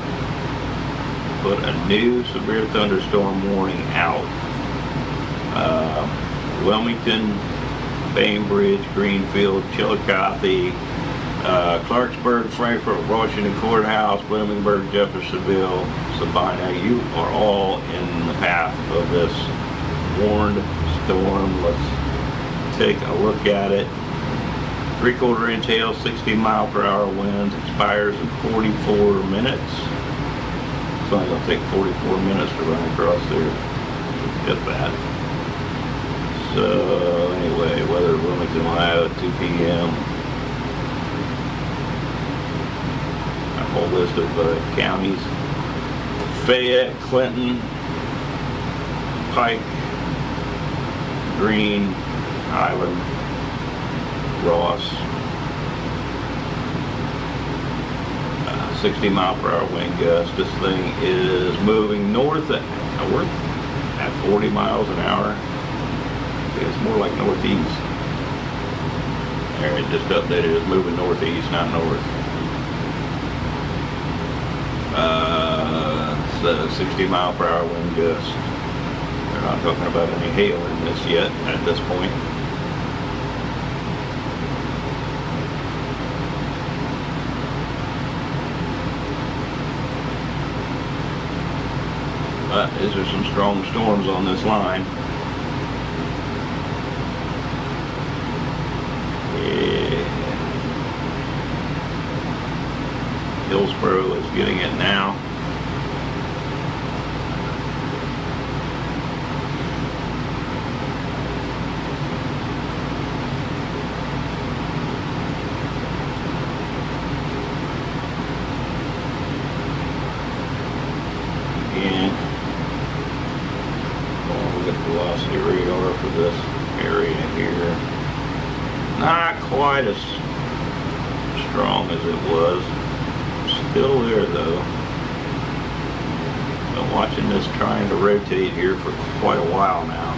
put a new severe thunderstorm warning out. Wilmington, Bainbridge, Greenfield, Chillicothe, Clarksburg, Frankfort, Washington Courthouse, Bloomingburg, Jeffersonville, Sabina, you are all in the path of this warned storm. Let's take a look at it. 3/4 inch hail, 60-mile-per-hour winds, expires in 44 minutes. It's only going to take 44 minutes to run across there, if that. So anyway, weather Wilmington, Ohio, 2 p.m. A whole list of counties: Fayette, Clinton, Pike, Greene, Highland, Ross. 60-mile-per-hour wind gust. This thing is moving north at 40 miles an hour. It's more like northeast. There, it just updated. It's moving northeast, not north. So 60-mile-per-hour wind gust. They're not talking about any hail in this yet at this point. But these are some strong storms on this line. Yeah. Hillsboro is getting it now. Velocity radar for this area here. Not quite as strong as it was. Still there though. Been watching this trying to rotate here for quite a while now.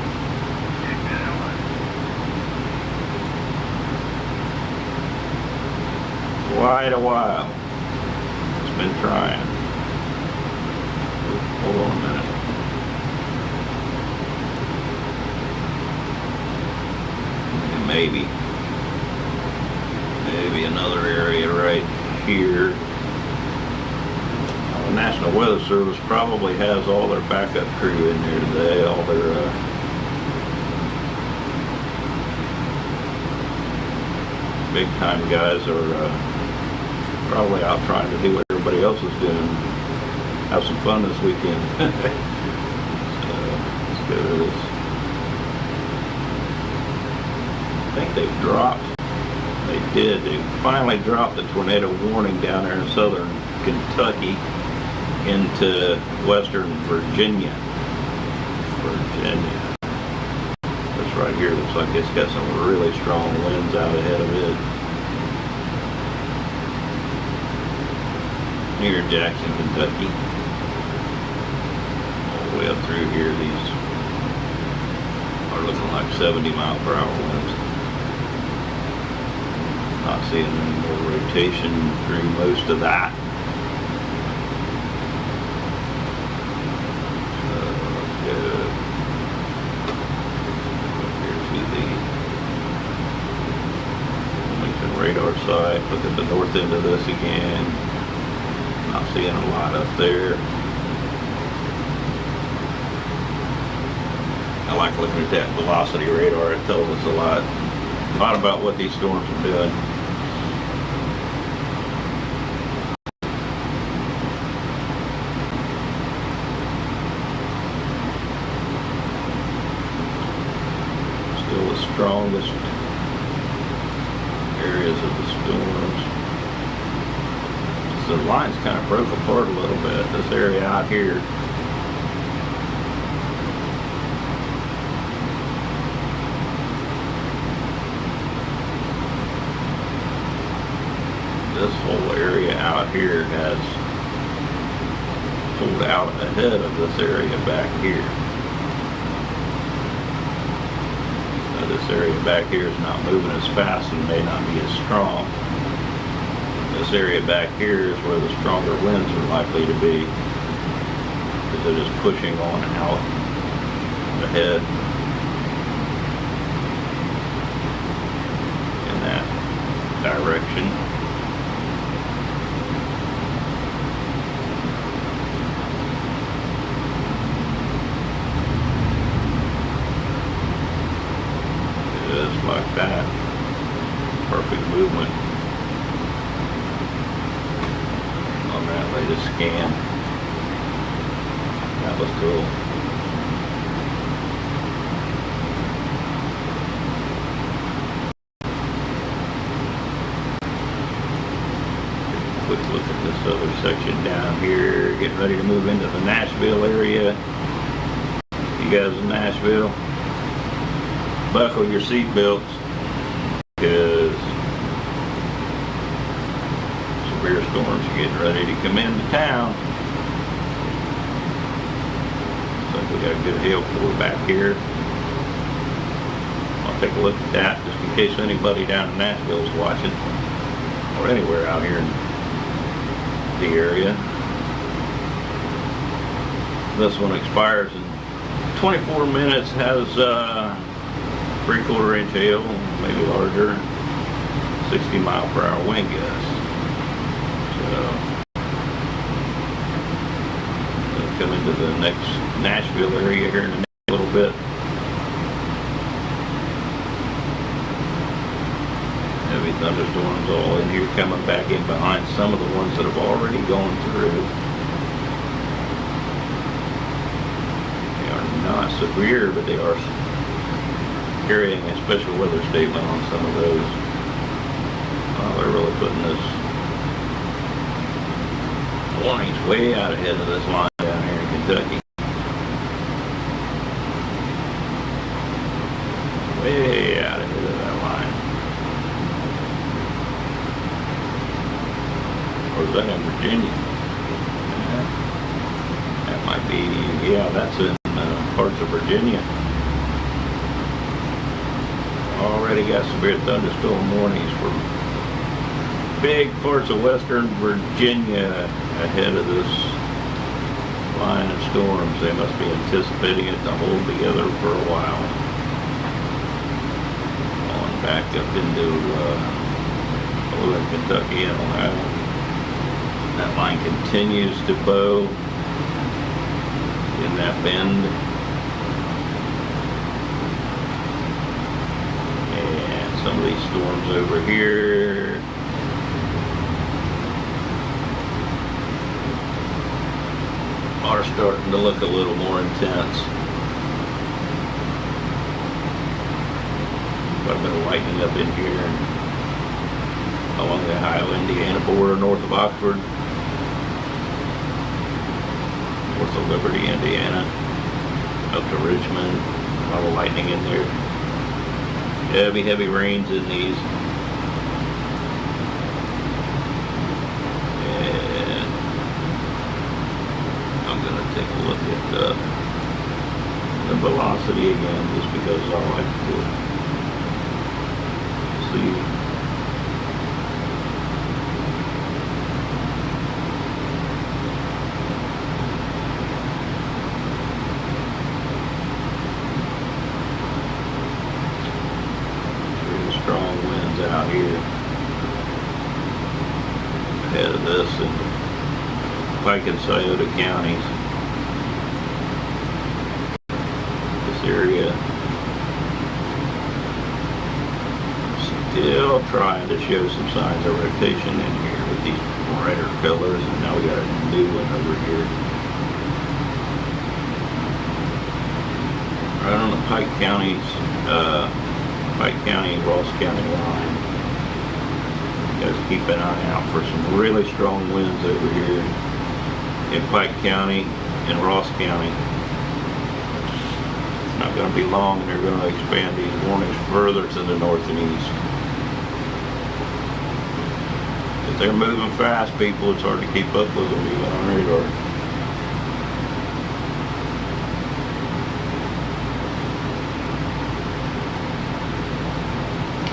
Quite a while. It's been trying. Hold on a minute. Maybe another area right here. The National Weather Service probably has all their backup crew in there today. All their big time guys are probably out trying to do what everybody else is doing. Have some fun this weekend. So let's go to this. I think they've dropped They did. They finally dropped the tornado warning down there in southern Kentucky into western Virginia. This right here looks like it's got some really strong winds out ahead of it. Near Jackson, Kentucky. All the way up through here, these are looking like 70-mile-per-hour winds. Not seeing any more rotation through most of that. Radar side. Look at the north end of this again. Not seeing a lot up there. I like looking at that velocity radar. It tells us a lot about what these storms are doing. Still the strongest areas of the storms. So the lines kind of broke apart a little bit. This area out here, this whole area out here has pulled out ahead of this area back here. This area back here is not moving as fast and may not be as strong. This area back here is where the stronger winds are likely to be, because they're just pushing on out ahead in that direction. Like that. Perfect movement on that latest scan. That was cool. Quick look at this other section down here. Getting ready to move into the Nashville area. You guys in Nashville, buckle your seat belts, because severe storms are getting ready to come into town. So we got a good hail pour back here. I'll take a look at that just in case anybody down in Nashville is watching, or anywhere out here in the area. This one expires in 24 minutes, has 3/4 inch hail, maybe larger, 60-mile-per-hour wind gusts. So, we'll come into the next Nashville area here in a little bit. Heavy thunderstorms all in here, coming back in behind some of the ones that have already gone through. They are not severe, but they are carrying a special weather statement on some of those. They're really putting this warnings way out ahead of this line down here in Kentucky. Way out ahead of that line. Or is that in Virginia? That might be, yeah, that's in parts of Virginia. Already got severe thunderstorm warnings for big parts of western Virginia ahead of this line of storms. They must be anticipating it to hold together for a while. On back up into northern Kentucky and Ohio. That line continues to bow in that bend. Some of these storms over here are starting to look a little more intense. Quite a bit of lightning up in here. along the Ohio-Indiana border north of Oxford, north of Liberty, Indiana, up to Richmond. A lot of lightning in there. Heavy rains in these. And I'm going to take a look at the velocity again, just because I like to see. Strong winds out here ahead of this in Pike and Scioto counties. This area still trying to show some signs of rotation in here with these brighter colors, and now we got a new one over here. Right on the Pike County, Ross County line. You guys keep an eye out for some really strong winds over here in Pike County and Ross County. It's not going to be long, and they're going to expand these warnings further to the north and east. If they're moving fast, people, it's hard to keep up with them even on radar.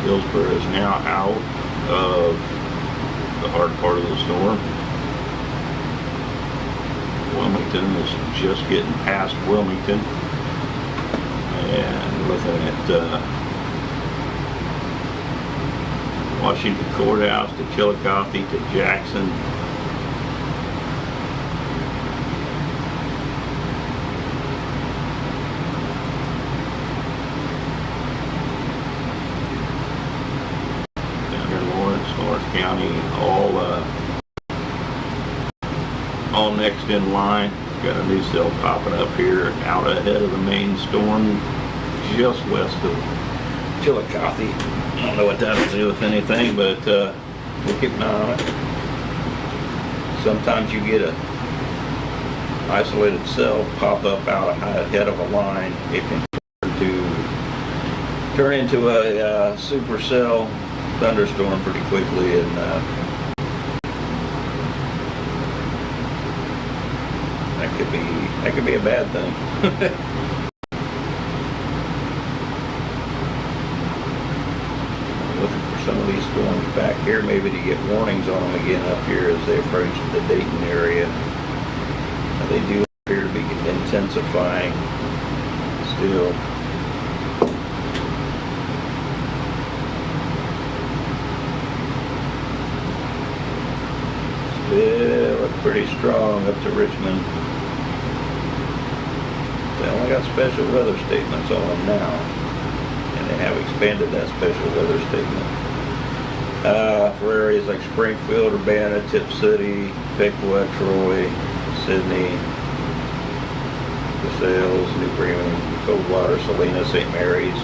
Hillsborough is now out of the hard part of the storm. Wilmington is just getting past Wilmington. And looking at Washington Courthouse to Chillicothe to Jackson. County, all next in line. Got a new cell popping up here out ahead of the main storm, just west of Chillicothe. I don't know what that'll do with anything, but we'll keep an eye on it. Sometimes you get a isolated cell pop up out ahead of a line. It can turn into a supercell thunderstorm pretty quickly, and that could be a bad thing. Looking for some of these storms back here, maybe to get warnings on them again up here as they approach the Dayton area. Now, they do appear to be intensifying still. They look pretty strong up to Richmond. They only got special weather statements on them now, and they have expanded that special weather statement for areas like Springfield, Urbana, Tip City, Piqua, Troy, Sydney, DeSales, New Bremen, Coldwater, Salina, St. Mary's.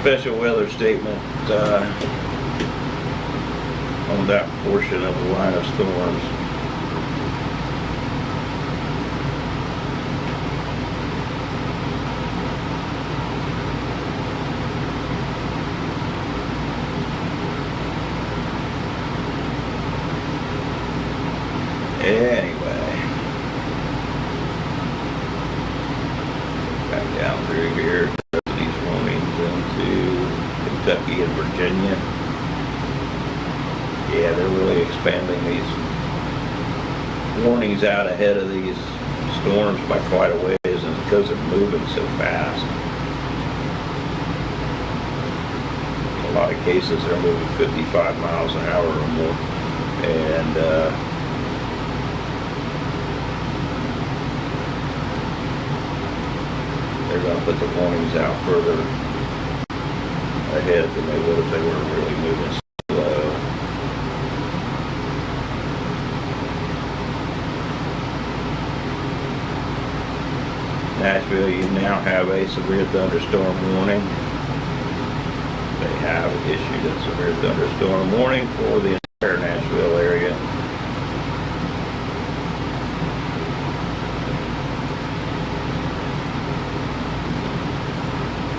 Special weather statement on that portion of the line of storms. Anyway, back down through here, these warnings into Kentucky and Virginia. Yeah, they're really expanding these warnings out ahead of these storms by quite a ways, and because they're moving so fast. In a lot of cases, they're moving 55 miles an hour or more, and they're going to put the warnings out further ahead than they would if they were really moving slow. Nashville, you now have a severe thunderstorm warning. They have issued a severe thunderstorm warning for the entire Nashville area.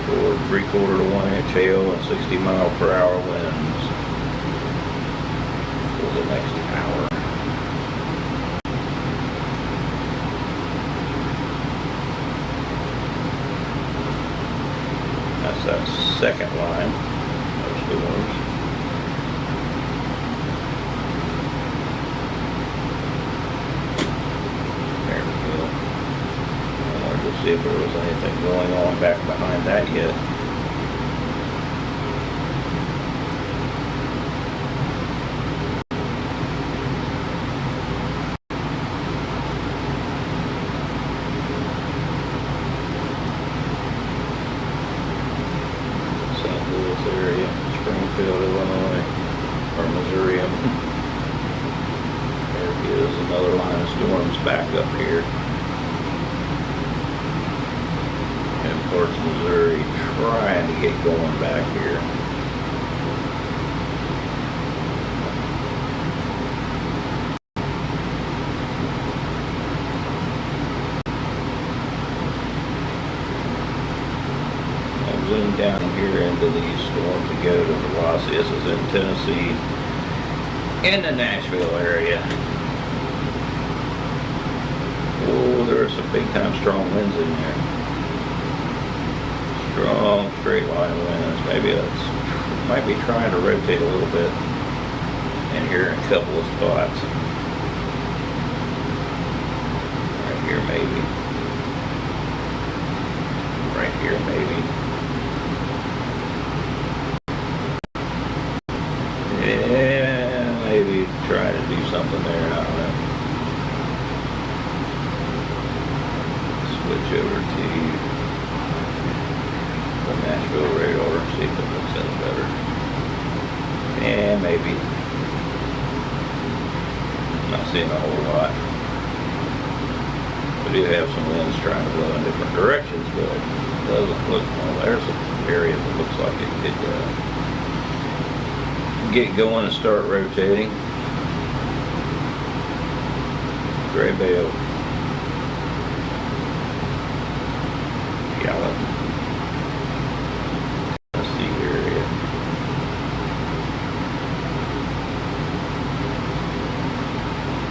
For 3/4 to 1 inch hail and 60-mile-per-hour winds for the next hour. That's that second line of storms. There we go. I wanted to see if there was anything going on back behind that yet. Area, Springfield, Illinois, or Missouri. There is another line of storms back up here. And parts of Missouri trying to get going back here. Zoom down here into these storms and go to the velocity. This is in Tennessee, in the Nashville area. Oh, there are some big time strong winds in there. Strong straight line winds. Maybe it's might be trying to rotate a little bit in here in a couple of spots. Right here maybe. Right here maybe. Yeah, maybe try to do something there. I don't know. Switch over to the Nashville radar and see if it looks any better. And maybe. Not seeing a whole lot. We do have some winds trying to blow in different directions, but it doesn't look well. There's an area that looks like it could get going and start rotating. Gray Bale, Gallup, Tennessee area.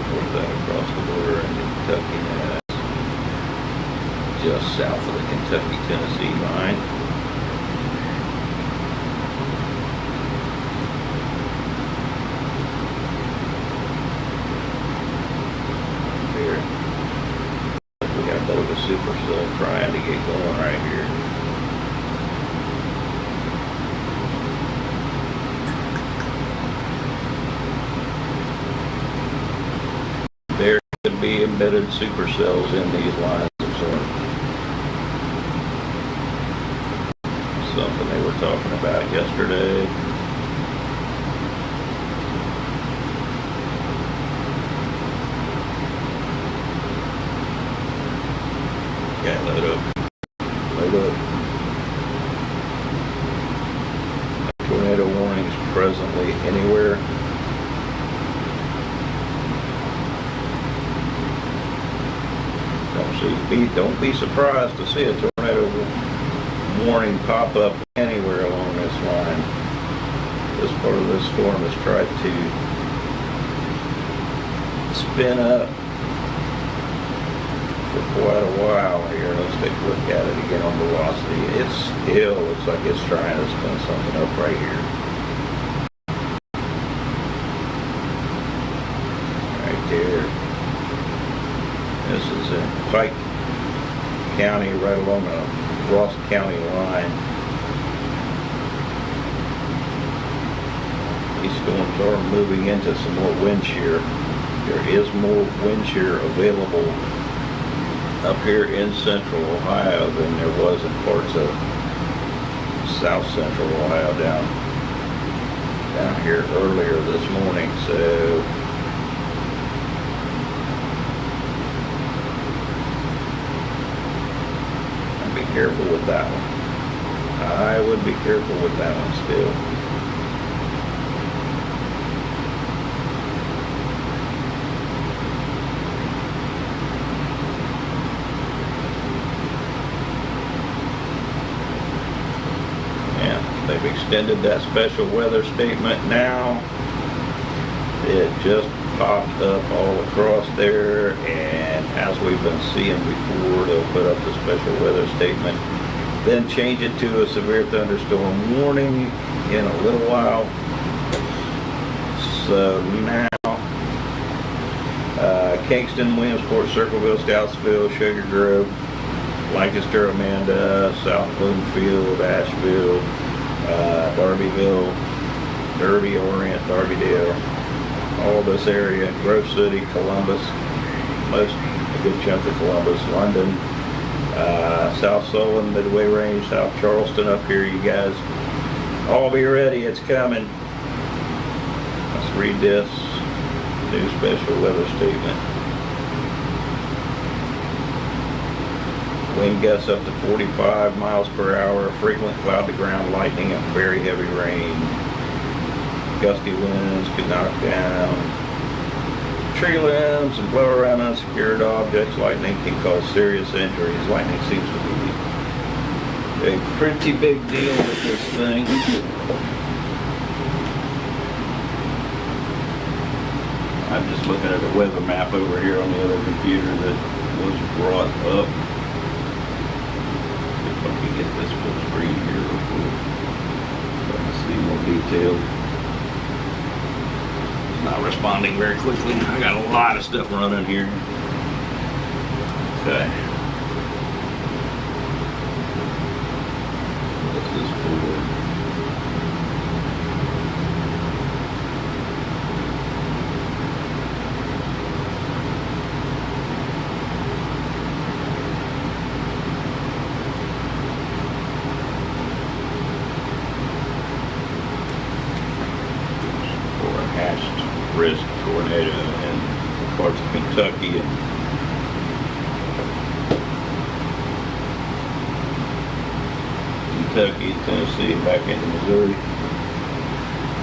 Where's that across the border into Kentucky now? Just south of the Kentucky-Tennessee line. Supercell trying to get going right here. There could be embedded supercells in these lines of storm. Something they were talking about yesterday. Okay, load up. Load up. Tornado warnings presently anywhere. Don't be surprised to see a tornado warning pop up anywhere along this line. This part of this storm has tried to spin up for quite a while here. Let's take a look at it again on velocity. It still looks like it's trying to spin something up right here. Right there. This is in Pike County, right along the Ross County line. These storms are moving into some more wind shear. There is more wind shear available up here in central Ohio than there was in parts of south central Ohio down here earlier this morning. So be careful with that one. I would be careful with that one still. Yeah, they've extended that special weather statement now. It just popped up all across there, and as we've been seeing before, they'll put up the special weather statement, then change it to a severe thunderstorm warning in a little while. So now, Kingston, Williamsport, Circleville, Scoutsville, Sugar Grove, Lancaster, Amanda, South Bloomfield, Asheville, Darbyville, Derby, Orient, Darbydale, all this area, Grove City, Columbus, a good chunk of Columbus, London, South Sullivan, Midway Range, South Charleston up here, you guys. All be ready, it's coming. Let's read this new special weather statement. Wind gusts up to 45 miles per hour, frequent cloud to ground lightning and very heavy rain. Gusty winds could knock down tree limbs and blow around unsecured objects. Lightning can cause serious injuries. Lightning seems to be a pretty big deal with this thing. I'm just looking at a weather map over here on the other computer that was brought up. If I can get this full screen here real quick, so I can see more detail. Not responding very quickly. I got a lot of stuff running here. Okay. This is for risk tornado in parts of Kentucky and Tennessee, and back into Missouri.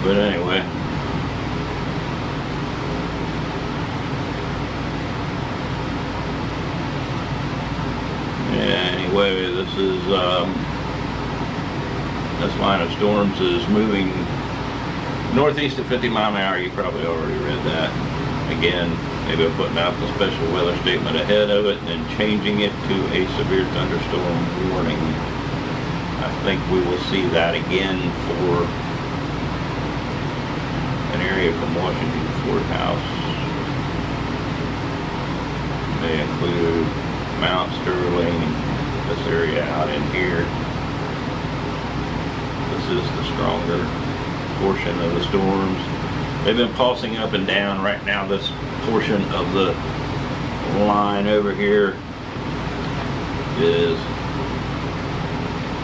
But anyway, this line of storms is moving northeast at 50 miles an hour. You probably already read that. Again, maybe I'm putting out the special weather statement ahead of it and then changing it to a severe thunderstorm warning. I think we will see that again for an area from Washington Courthouse. May include Mount Sterling, this area out in here. This is the stronger portion of the storms. They've been pulsing up and down. Right now this portion of the line over here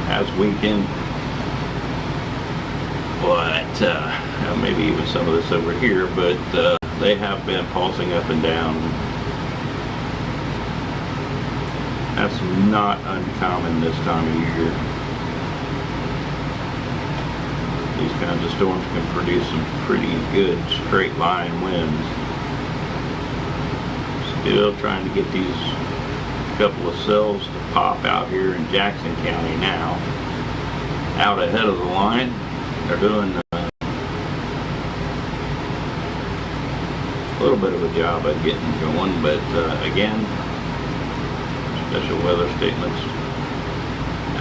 has weakened, but maybe even some of this over here, but they have been pulsing up and down. That's not uncommon this time of year. These kinds of storms can produce some pretty good straight line winds. Still trying to get these couple of cells to pop out here in Jackson County now, out ahead of the line. They're doing a little bit of a job at getting going, but again, special weather statements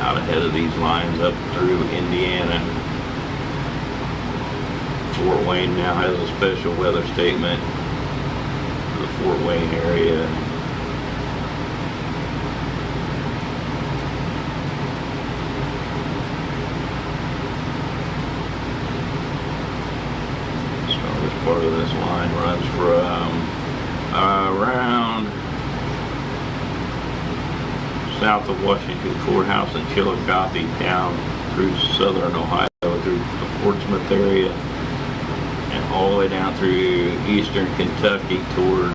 out ahead of these lines up through Indiana. Fort Wayne now has a special weather statement for the Fort Wayne area. Strongest part of this line runs from around south of Washington Courthouse and Chillicothe down through southern Ohio, through the Portsmouth area, all the way down through eastern Kentucky towards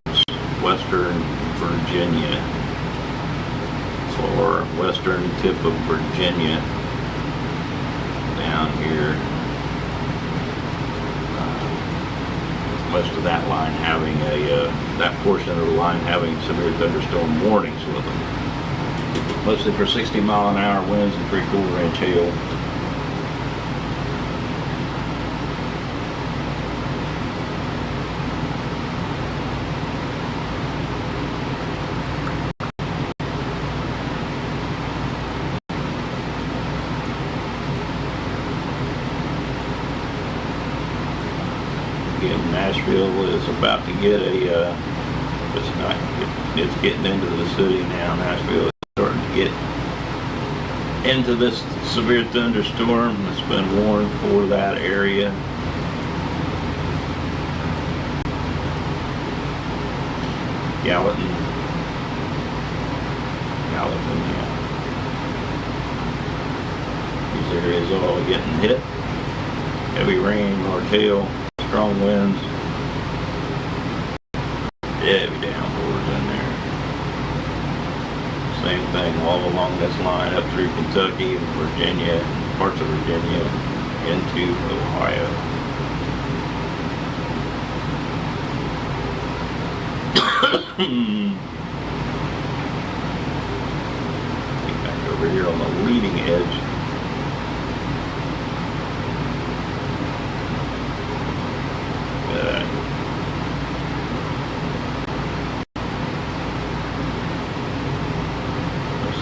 western Virginia, for western tip of Virginia. down here. Most of that line having that portion of the line having severe thunderstorm warnings with them. Mostly for 60-mile-an-hour winds and 3/4 inch hail. Again, Nashville is about to get it's getting into the city now. Nashville is starting to get into this severe thunderstorm that's been warned for that area. Gallatin, yeah. These areas are all getting hit. Heavy rain, north hail, strong winds, heavy downpours in there. Same thing all along this line up through Kentucky, Virginia, parts of Virginia, into Ohio. Get back over here on the leading edge.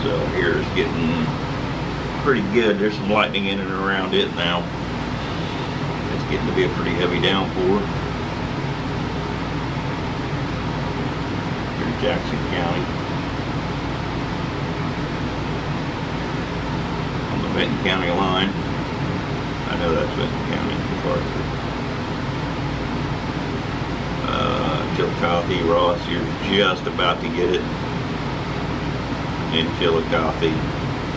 So here is getting pretty good. There's some lightning in and around it now. It's getting to be a pretty heavy downpour. Here's Jackson County. On the Benton County line. I know that's Benton County. Chillicothe, Ross, you're just about to get it. In Chillicothe,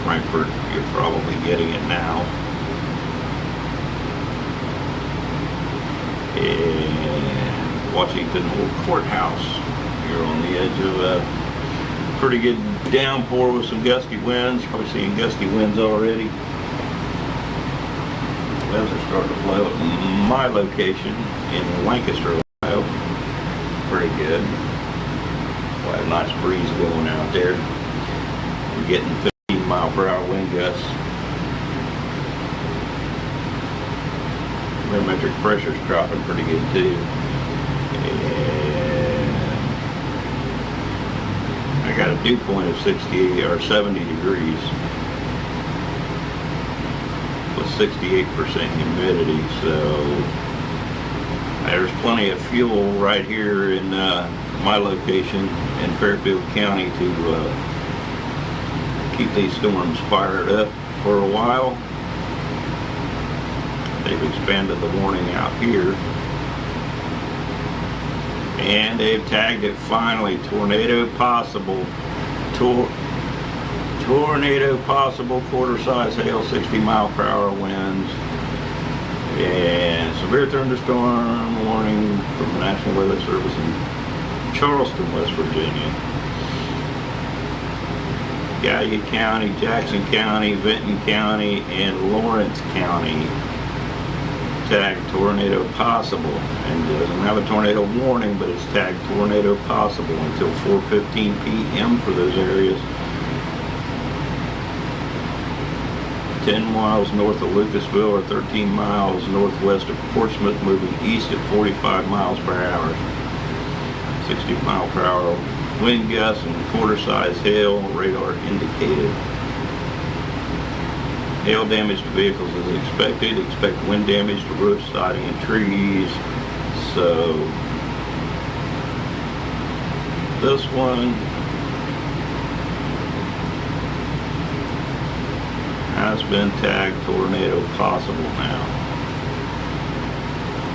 Frankfort, you're probably getting it now. And Washington Courthouse, you're on the edge of a pretty good downpour with some gusty winds. Probably seeing gusty winds already. Winds are starting to blow at my location in Lancaster, Ohio. Pretty good. Quite a nice breeze going out there. We're getting 15-mile-per-hour wind gusts. Barometric pressure's dropping pretty good too. And I got a dew point of 60 or 70 degrees with 68% humidity, so there's plenty of fuel right here in my location in Fairfield County to keep these storms fired up for a while. They've expanded the warning out here. And they've tagged it finally, tornado possible. Tornado possible, quarter-size hail, 60-mile-per-hour winds. And severe thunderstorm warning from the National Weather Service in Charleston, West Virginia. Gallia County, Jackson County, Benton County, and Lawrence County tagged tornado possible, and it doesn't have a tornado warning, but it's tagged tornado possible until 4:15 p.m. for those areas. 10 miles north of Lucasville or 13 miles northwest of Portsmouth, moving east at 45 miles per hour. 60-mile-per-hour wind gusts and quarter-size hail, radar indicated. Hail damage to vehicles is expected. Expect wind damage to roofs, siding, and trees. So this one has been tagged tornado possible now.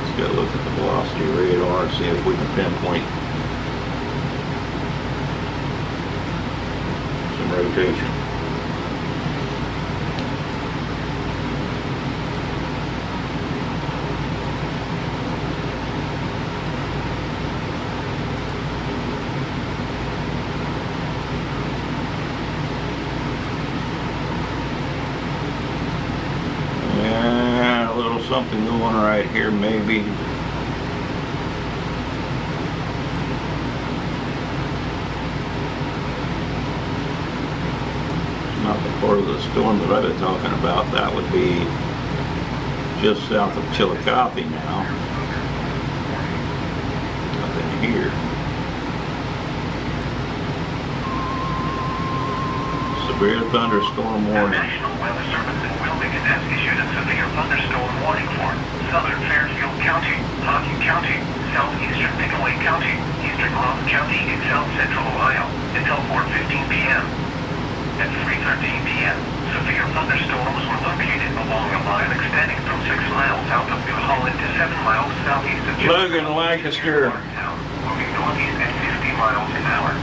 Let's go look at the velocity radar and see if we can pinpoint some rotation. something going right here, maybe. Not the part of the storm that I've been talking about. That would be just south of Chillicothe now. Nothing here. Severe thunderstorm warning. The National Weather Service in Wilmington has issued a severe thunderstorm warning for southern Fairfield County, Hocking County, southeastern Nicolay County, eastern Ross County, and south central Ohio until 4:15 p.m. At 3:13 p.m., severe thunderstorms were located along a line extending from 6 miles south of New Holland to 7 miles southeast of Logan, Lancaster. Moving northeast at 60 miles an hour.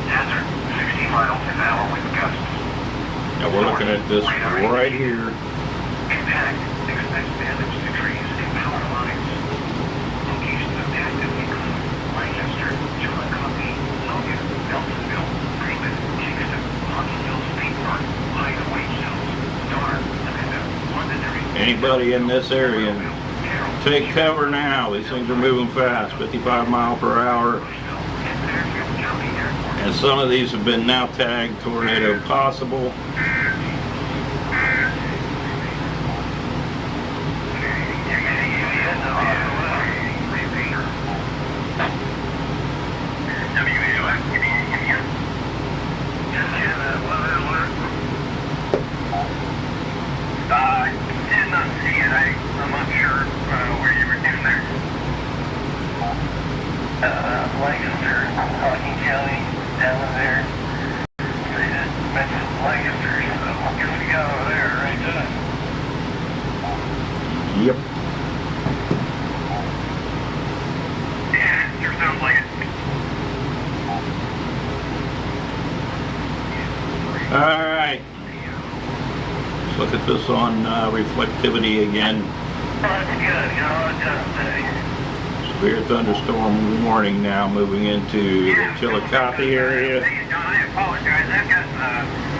Hazard, 60 miles an hour with gusts. Now we're looking at this right here. Impact, expects damage to trees and power lines. Locations of active include Lancaster, Chillicothe, Logan, Nelsonville, Freeman, Kingston, Hockenville State Park, Hideaway Hills, Star, Linda, Londonderry. Anybody in this area, take cover now. These things are moving fast, 55 mile per hour. And some of these have been now tagged tornado possible. Did not see it. I'm not sure where you were doing there. Lancaster, Hocking County, down there. They just mentioned Lancaster, so I guess we got over there right then. Yep. Yeah, sure sounds like it. Alright. Let's look at this on reflectivity again. That's good, you know, it does say. Severe thunderstorm warning now moving into the Chillicothe area. Hey, John, I apologize. I've got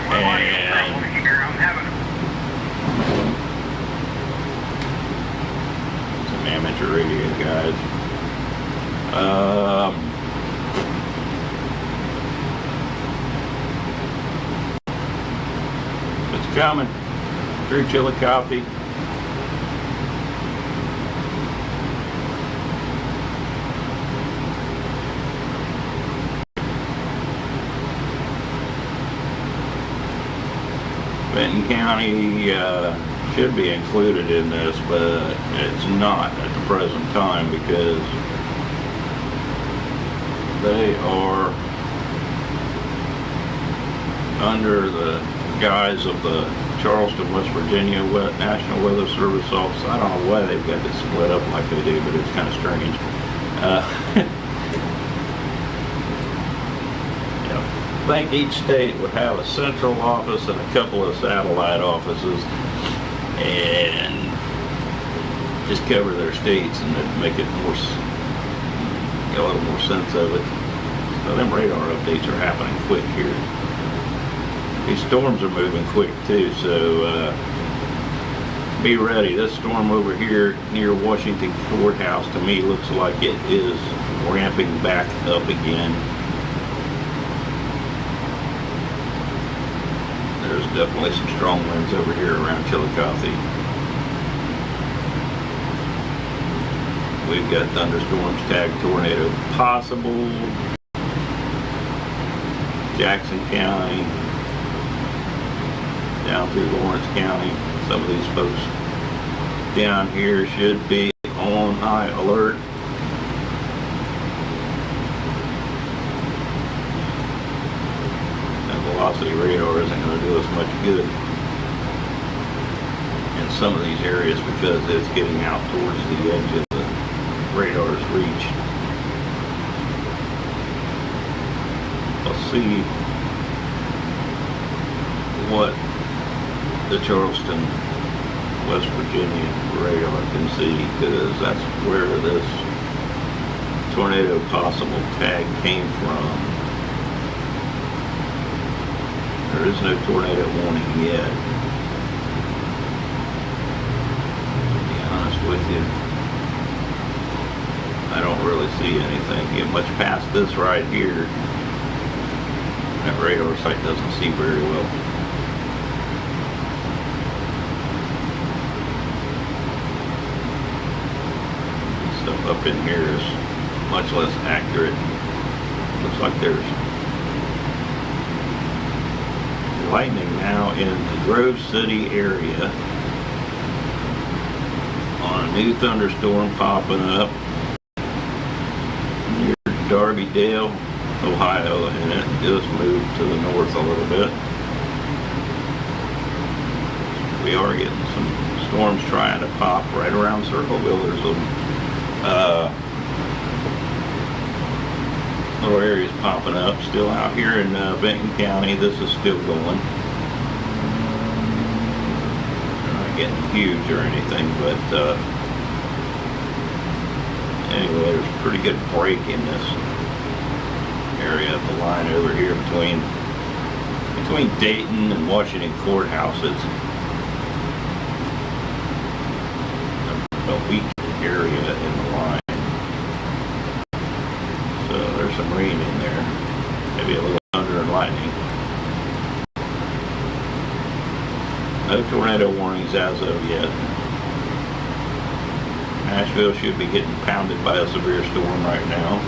one And over here. I'm having it's an amateur radio, guys. It's coming through Chillicothe. Benton County should be included in this, but it's not at the present time because they are under the guise of the Charleston, West Virginia National Weather Service Office. I don't know why they've got this split up like they do, but it's kind of strange. I think each state would have a central office and a couple of satellite offices and just cover their states and then make it more, get a little more sense of it. So them radar updates are happening quick here. These storms are moving quick too, so be ready. This storm over here near Washington Courthouse to me looks like it is ramping back up again. There's definitely some strong winds over here around Chillicothe. We've got thunderstorms tagged tornado possible. Jackson County, down through Lawrence County. Some of these folks down here should be on high alert. Velocity radar isn't going to do us much good in some of these areas because it's getting out towards the edge of the radar's reach. Let's see what the Charleston, West Virginia radar can see, because that's where this tornado possible tag came from. There is no tornado warning yet. To be with you. I don't really see anything get much past this right here. That radar sight doesn't see very well. Stuff up in here is much less accurate. Looks like there's lightning now in the Grove City area on a new thunderstorm popping up near Darby Dale, Ohio, and it just moved to the north a little bit. We are getting some storms trying to pop right around Circleville. There's little areas popping up. Still out here in Benton County, this is still going. They're not getting huge or anything, but anyway, there's a pretty good break in this area of the line over here between Dayton and Washington courthouses. A weak area in the line. So there's some rain in there. Maybe a little thunder and lightning. No tornado warnings as of yet. Nashville should be getting pounded by a severe storm right now.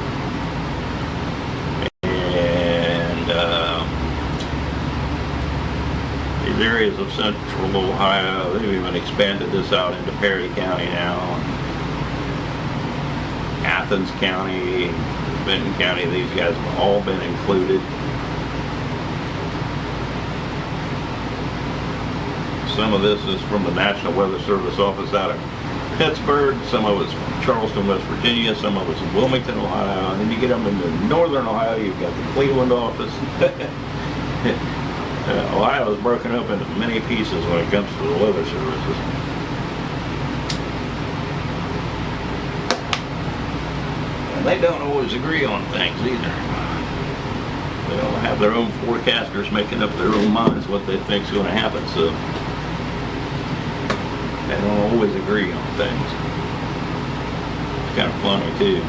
These areas of central Ohio, they've even expanded this out into Perry County now. Athens County, Benton County, these guys have all been included. Some of this is from the National Weather Service office out of Pittsburgh, some of it's from Charleston, West Virginia, some of it's in Wilmington, Ohio, and then you get them into northern Ohio, you've got the Cleveland office. Ohio is broken up into many pieces when it comes to the weather services. And they don't always agree on things either. They don't have their own forecasters making up their own minds what they think is going to happen, so they don't always agree on things. It's kind of funny too.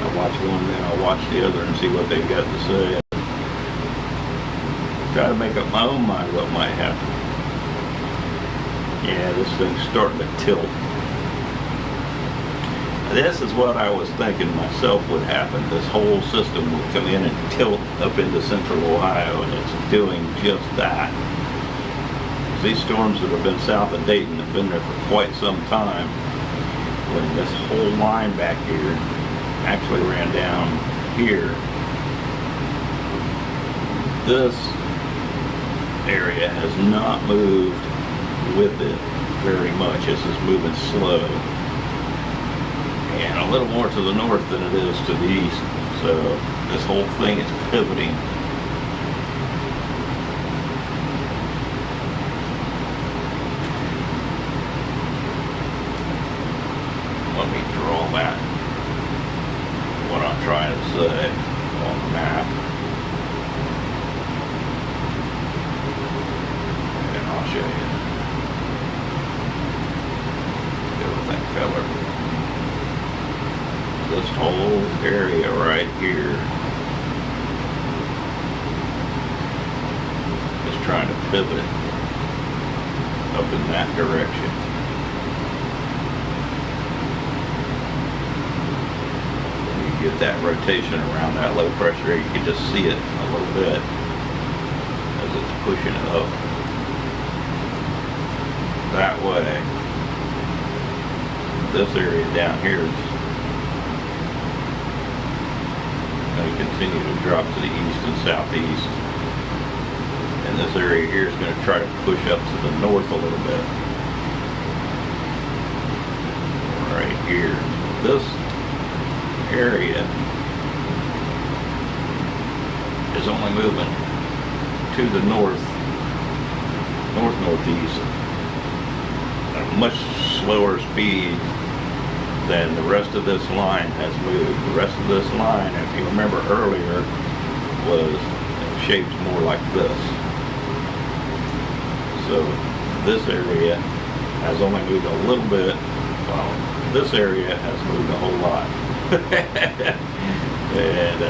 I watch one, then I'll watch the other and see what they've got to say. Try to make up my own mind what might happen. Yeah, this thing's starting to tilt. This is what I was thinking myself would happen. This whole system would come in and tilt up into central Ohio, and it's doing just that. These storms that have been south of Dayton have been there for quite some time. When this whole line back here actually ran down here, this area has not moved with it very much. This is moving slow and a little more to the north than it is to the east, so this whole thing is pivoting. Let me draw that what I'm trying to say on the map. I'll show you. Go with that color. This whole area right here is trying to pivot up in that direction. When you get that rotation around that low pressure area, you can just see it a little bit as it's pushing up that way. This area down here is going to continue to drop to the east and southeast, and this area here is going to try to push up to the north a little bit. Right here, this area is only moving to the northeast at a much slower speed than the rest of this line has moved. The rest of this line, if you remember earlier, was shaped more like this. So this area has only moved a little bit, while this area has moved a whole lot. And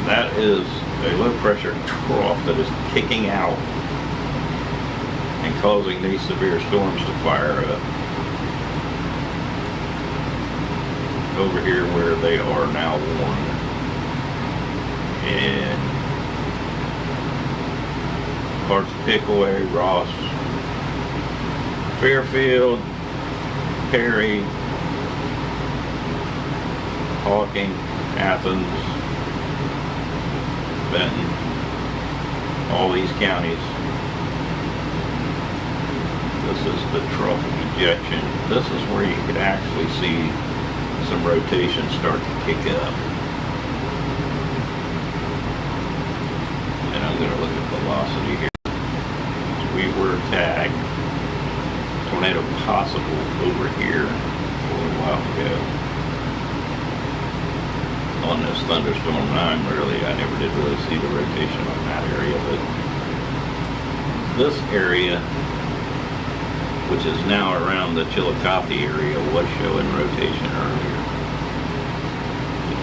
that is a low pressure trough that is kicking out and causing these severe storms to fire up over here where they are now warned. And parts of Pickaway, Ross, Fairfield, Perry, Hawking, Athens, Benton, all these counties. This is the trough of ejection. This is where you could actually see some rotation start to kick up. And I'm going to look at velocity here. We were tagged tornado possible over here a little while ago on this thunderstorm 9. I never did really see the rotation on that area, but this area, which is now around the Chillicothe area, was showing rotation earlier.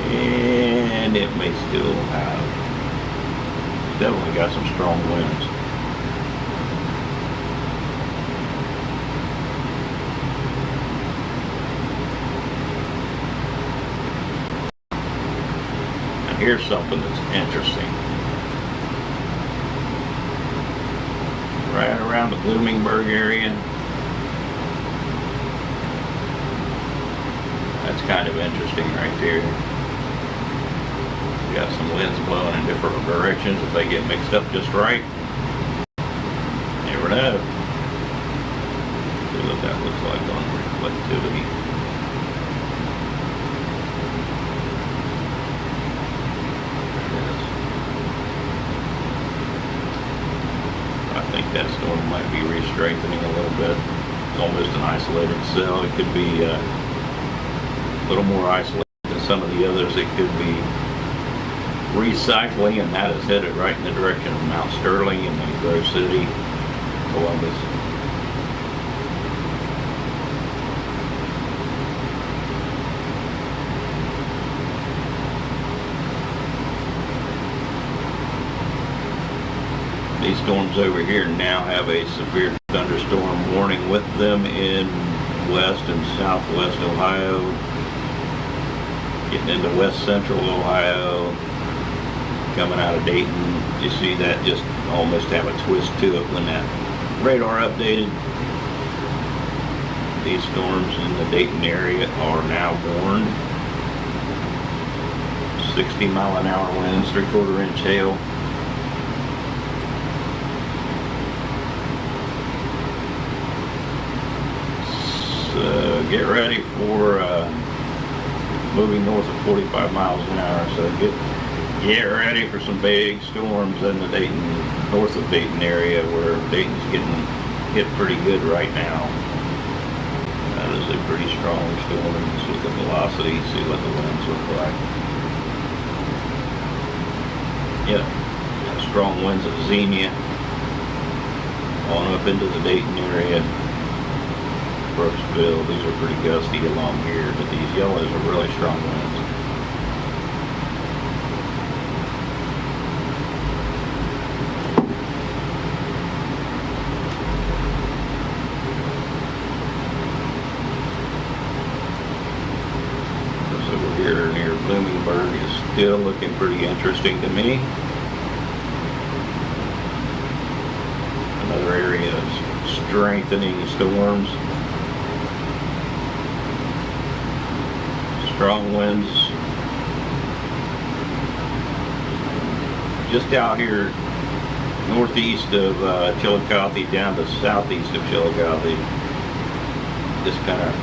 And it may still have, definitely got some strong winds. And here's something that's interesting. Right around the Bloomingburg area, that's kind of interesting right there. We got some winds blowing in different directions. If they get mixed up just right, never know. See what that looks like on reflectivity. There it is. I think that storm might be re-strengthening a little bit. It's almost an isolated cell. It could be a little more isolated than some of the others. It could be recycling, and that is headed right in the direction of Mount Sterling and then Grove City, Columbus. These storms over here now have a severe thunderstorm warning with them in west and southwest Ohio, getting into west central Ohio, coming out of Dayton. You see that just almost have a twist to it when that radar updated. These storms in the Dayton area are now warned. 60-mile-an-hour winds, 3/4 inch hail. So get ready for moving north of 45 miles an hour. So get ready for some big storms in the Dayton, north of Dayton area, where Dayton's getting hit pretty good right now. That is a pretty strong storm. Let's look at velocity, see what the winds look like. Yeah, strong winds at Xenia, on up into the Dayton area. Brooksville, these are pretty gusty along here, but these yellows are really strong winds. This over here near Bloomingburg is still looking pretty interesting to me. Another area of strengthening storms. Strong winds just out here northeast of Chillicothe down to southeast of Chillicothe, just kind of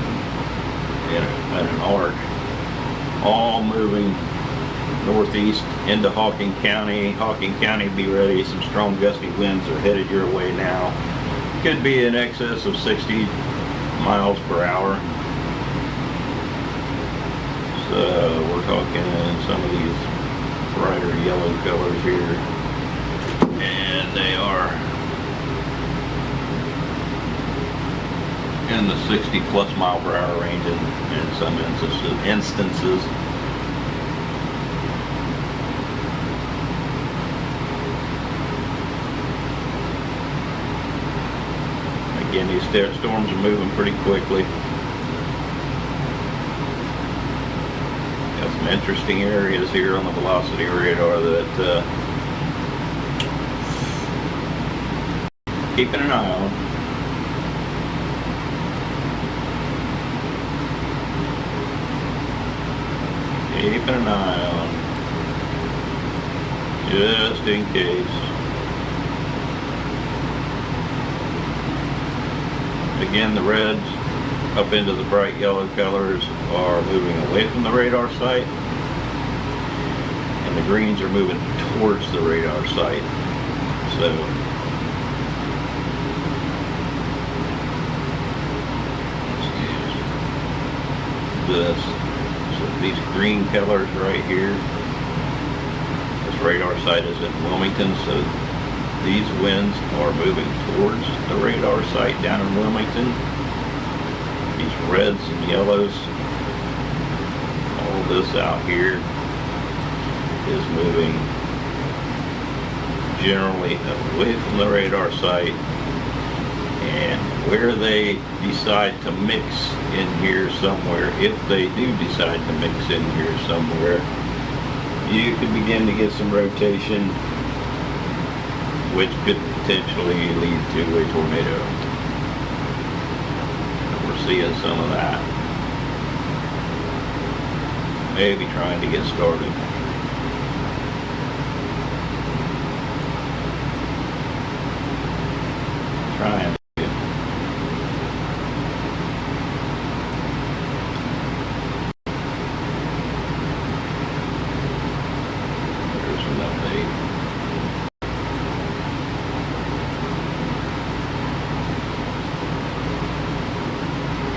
in an arc, all moving northeast into Hawking County. Hawking County, be ready, some strong gusty winds are headed your way now. Could be in excess of 60 miles per hour. We're talking some of these brighter yellow colors here, and they are in the 60 plus mile per hour range in some instances. Again, these storms are moving pretty quickly. Got some interesting areas here on the velocity radar that keeping an eye on. Keeping an eye on, just in case. Again, the reds up into the bright yellow colors are moving away from the radar site, and the greens are moving towards the radar site. So this. So these green colors right here, this radar site is in Wilmington, so these winds are moving towards the radar site down in Wilmington. These reds and yellows, all this out here is moving generally away from the radar site. And where they decide to mix in here somewhere, if they do decide to mix in here somewhere, you could begin to get some rotation, which could potentially lead to a tornado. And we're seeing some of that. Maybe trying to get started. Trying.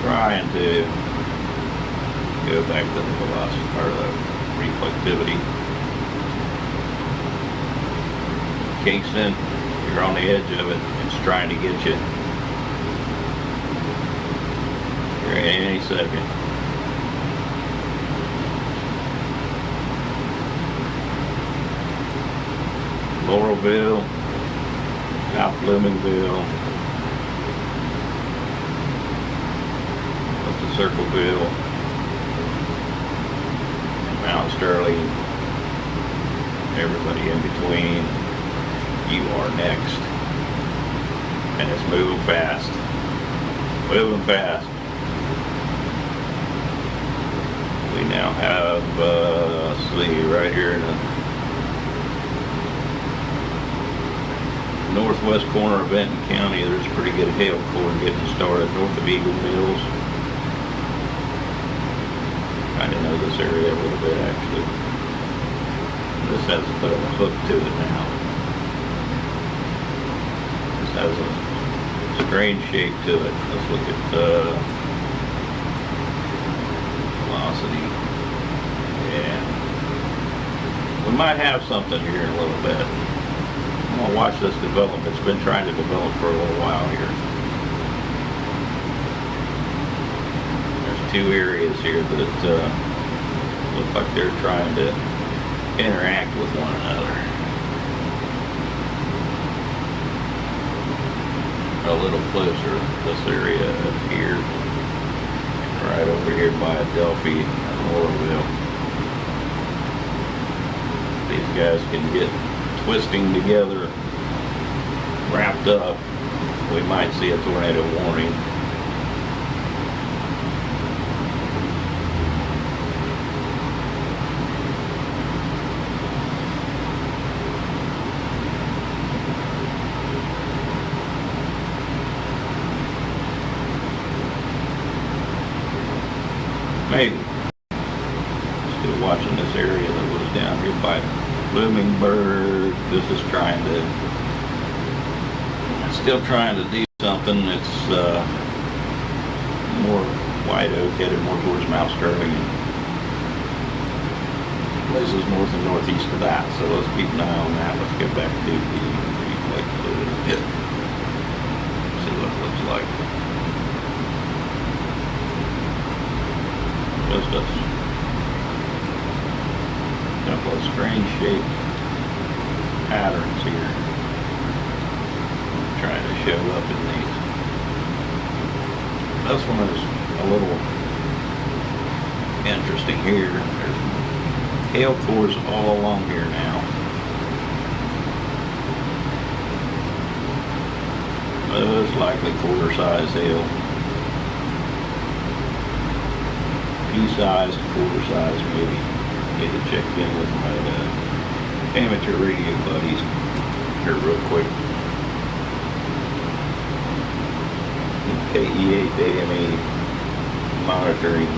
Trying to go back to the velocity or the reflectivity. Kingston, you're on the edge of it. It's trying to get you. Here any second. Laurelville, South Bloomingville, up to Circleville, Mount Sterling, everybody in between. You are next. And it's moving fast. Moving fast. We now have, let's see, right here in the northwest corner of Benton County, there's a pretty good hail core getting started north of Eagle Mills. Kind of know this area a little bit, actually. This has a bit of a hook to it now. This has a strange shape to it. Let's look at velocity. Yeah. We might have something here in a little bit. I'm going to watch this develop. It's been trying to develop for a little while here. There's two areas here that look like they're trying to interact with one another. A little closer, this area up here, right over here by Adelphi and Laurelville. These guys can get twisting together, wrapped up. We might see a tornado warning. Maybe. Still watching this area that was down here by Bloomingburg. This is still trying to do something. It's more White Oak, headed more towards Mount Sterling, and places north and northeast of that. So let's keep an eye on that. Let's get back to the reflectivity. See what it looks like. Just a couple of strange shaped patterns here. I'm trying to show up in these. This one is a little interesting here. There's hail cores all along here now. Most likely quarter size hail. Pea-sized, quarter size maybe. Need to check in with my amateur radio buddies here real quick. KE8 AME monitoring.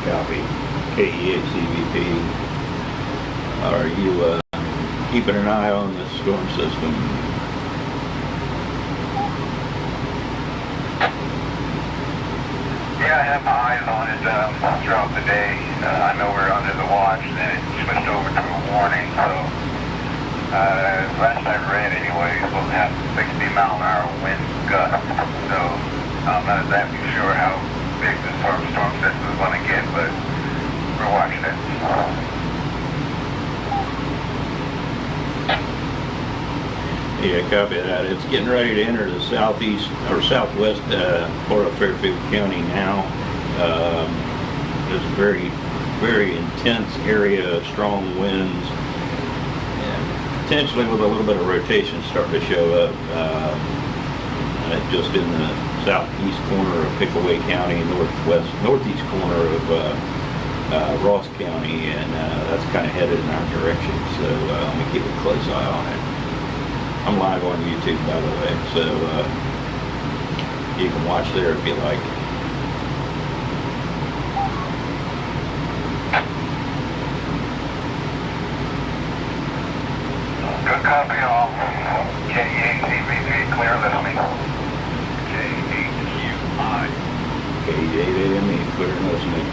Copy. KE8 CVP. Are you keeping an eye on the storm system? Yeah, I have my eyes on it throughout the day. I know we're under the watch, and then it switched over to a warning, so last I read anyway, it's supposed to have 60-mile-an-hour wind gusts, so I'm not exactly sure how big the storm system is going to get, but we're watching it. Yeah, copy that. It's getting ready to enter the southeast or southwest part of Fairfield County now. There's a very, very intense area of strong winds, and potentially with a little bit of rotation starting to show up. Just in the southeast corner of Pickaway County, northeast corner of Ross County, and that's kind of headed in our direction. So I'm gonna keep a close eye on it. I'm live on YouTube, by the way, so you can watch there if you like. Good copy all. KE8 CVP, clear listening. K8QI. KE8 AME, clear listening.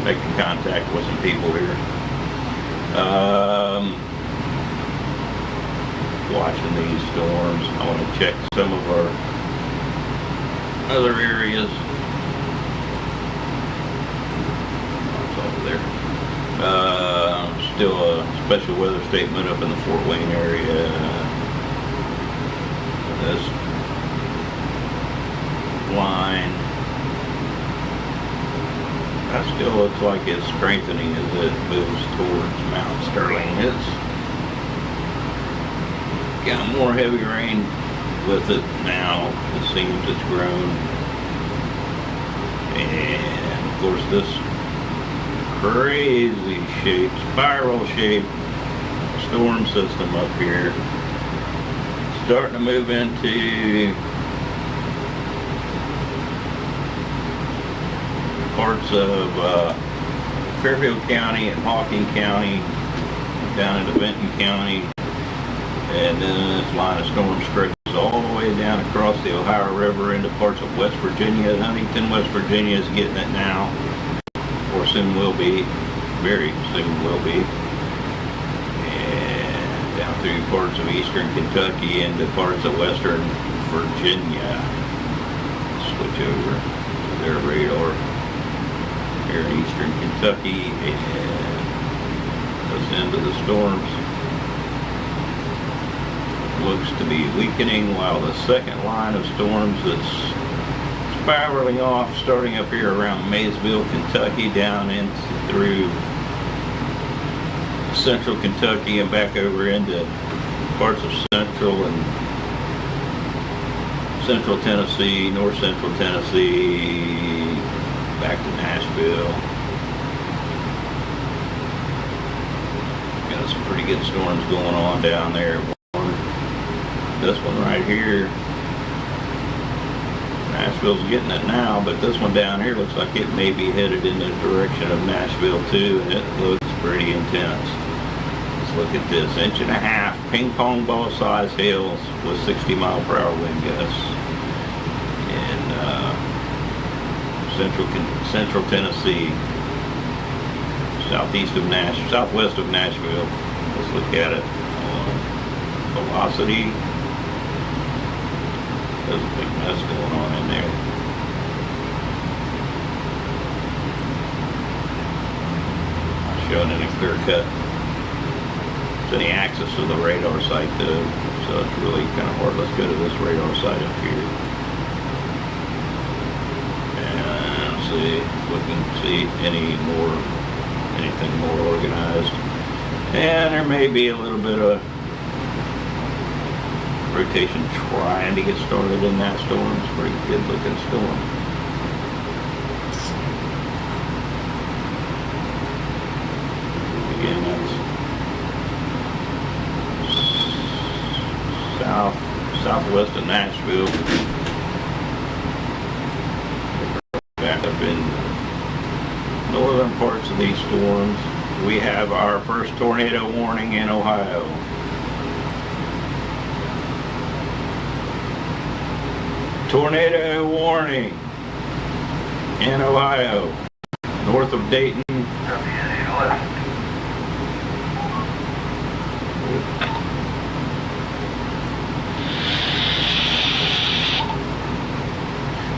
Making contact with some people here. Watching these storms. I want to check some of our other areas. What's over there? Still a special weather statement up in the Fort Wayne area. This line. That still looks like it's strengthening as it moves towards Mount Sterling. It's got more heavy rain with it now. It seems it's grown. And of course this crazy shape, spiral shaped storm system up here starting to move into parts of Fairfield County and Hawking County, down into Benton County, and then this line of storm stretches all the way down across the Ohio River into parts of West Virginia. Huntington, West Virginia is getting it now, or soon will be, very soon will be, and down through parts of eastern Kentucky into parts of western Virginia. Switch over to their radar here in eastern Kentucky, and the This end of the storms looks to be weakening, while the second line of storms that's spiraling off, starting up here around Maysville, Kentucky, down in through central Kentucky and back over into parts of central and central Tennessee, north central Tennessee, back to Nashville. Got some pretty good storms going on down there. This one right here, Nashville's getting it now, but this one down here looks like it may be headed in the direction of Nashville too, and it looks pretty intense. Let's look at this. 1.5 inch ping pong ball size hails with 60-mile-per-hour wind gusts in central Tennessee, southwest of Nashville. Let's look at it on velocity. There's a big mess going on in there. Not showing any clear cut. It's in the axis of the radar site though, so it's really kind of hard. Let's go to this radar site up here. And see if we can see anything more organized. And there may be a little bit of rotation trying to get started in that storm. It's a pretty good looking storm. Again, that's southwest of Nashville. Back up in northern parts of these storms, we have our first tornado warning in Ohio. Tornado warning in Ohio, north of Dayton.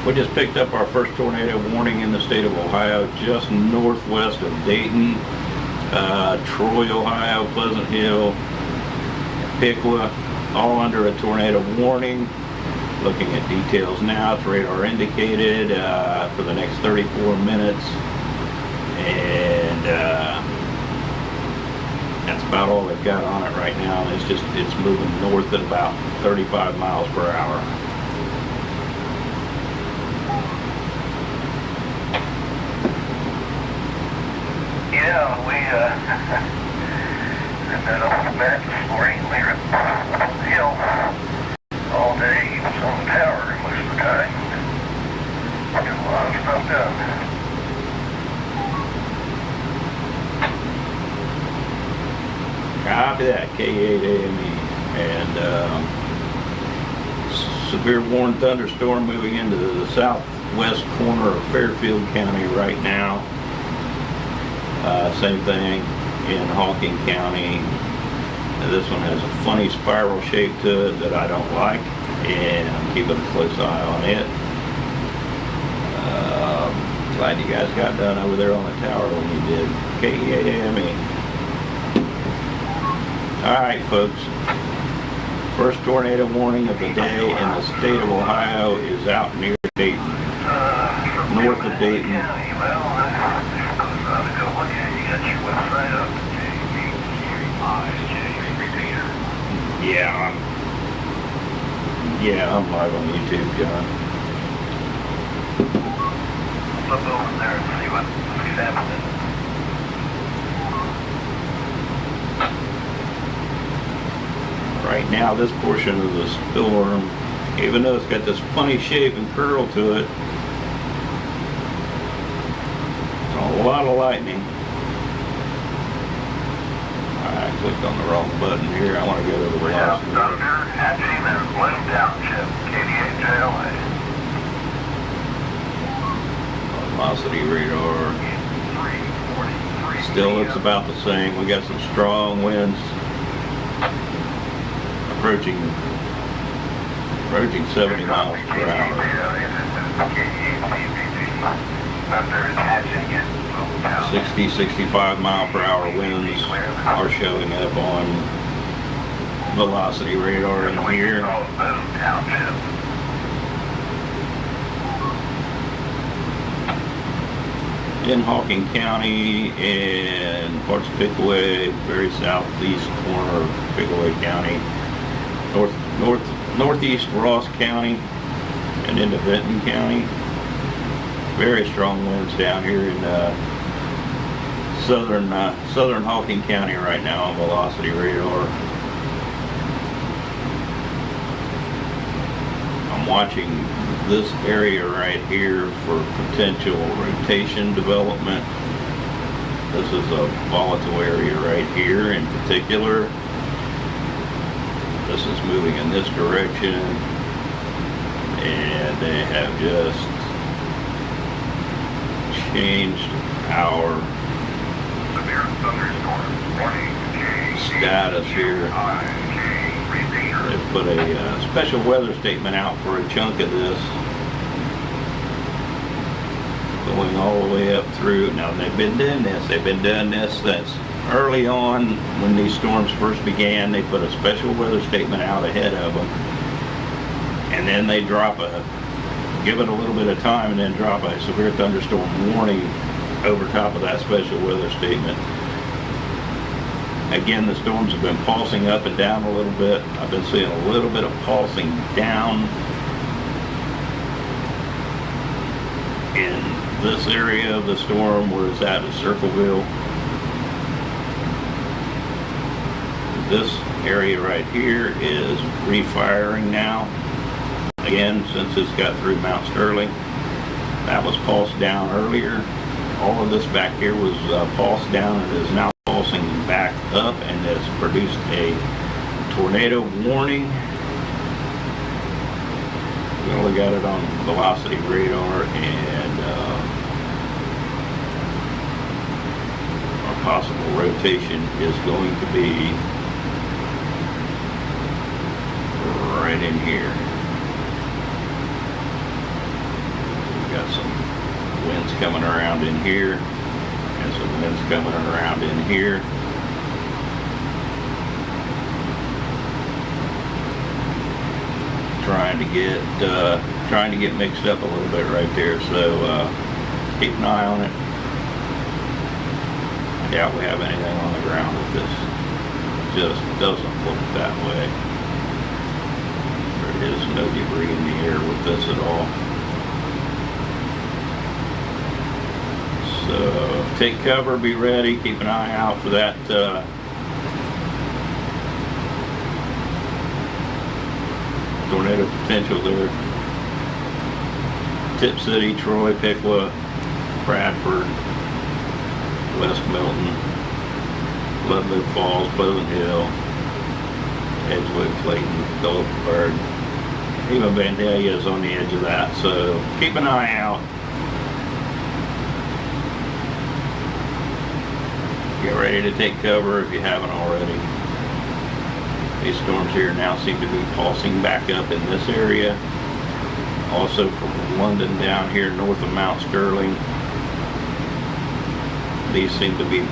We just picked up our first tornado warning in the state of Ohio, just northwest of Dayton, Troy, Ohio, Pleasant Hill, Piqua, all under a tornado warning. Looking at details now, it's radar indicated for the next 34 minutes, and that's about all they've got on it right now. It's moving north at about 35 miles per hour. Yeah, we been up the back this morning. We were on the hill all day. He was on the tower most of the time. Getting a lot of stuff done. Copy that, K8AME. And severe warned thunderstorm moving into the southwest corner of Fairfield County right now. Same thing in Hawking County. Now, this one has a funny spiral shape to it that I don't like, and I'm keeping a close eye on it. Glad you guys got done over there on the tower when you did. K8AME. Alright folks, first tornado warning of the day in the state of Ohio is out near Dayton, north of Dayton. Yeah, I'm live on YouTube, John. Flip over there and see what's happening. Right now, this portion of the storm, even though it's got this funny shape and curl to it, a lot of lightning. I clicked on the wrong button here. I want to go to the velocity. Thunder, hatching and Bloom Township, KDHLA. Velocity radar still looks about the same. We got some strong winds approaching 70 miles per hour. Thunder is hatching it. 60, 65 mile per hour winds are showing up on velocity radar in here. In Hawking County and parts of Pickaway, very southeast corner of Pickaway County, northeast Ross County, and into Benton County. Very strong winds down here in southern Hawking County right now on velocity radar. I'm watching this area right here for potential rotation development. This is a volatile area right here in particular. This is moving in this direction, and they have just changed our status here. They put a special weather statement out for a chunk of this, going all the way up through. Now they've been doing this since early on when these storms first began. They put a special weather statement out ahead of them, and then they give it a little bit of time, and then drop a severe thunderstorm warning over top of that special weather statement. Again, the storms have been pulsing up and down a little bit. I've been seeing a little bit of pulsing down in this area of the storm where it's at Circleville. This area right here is refiring now. Again, since it's got through Mount Sterling. That was pulsed down earlier. All of this back here was pulsed down and is now pulsing back up and has produced a tornado warning. We only got it on velocity radar, and our possible rotation is going to be right in here. We've got some winds coming around in here, and some winds coming around in here. Trying to get mixed up a little bit right there, so keep an eye on it. I doubt we have anything on the ground with this. Just doesn't look that way. There is no debris in the air with this at all. So take cover, be ready, keep an eye out for that tornado potential there. Tip City, Troy, Pickwa, Bradford, West Milton, Ludlow Falls, Pleasant Hill, Edgewood, Clayton, Phillipsburg. Even Vandalia is on the edge of that, so keep an eye out. Get ready to take cover if you haven't already. These storms here now seem to be pulsing back up in this area. Also from London down here north of Mount Sterling. These seem to be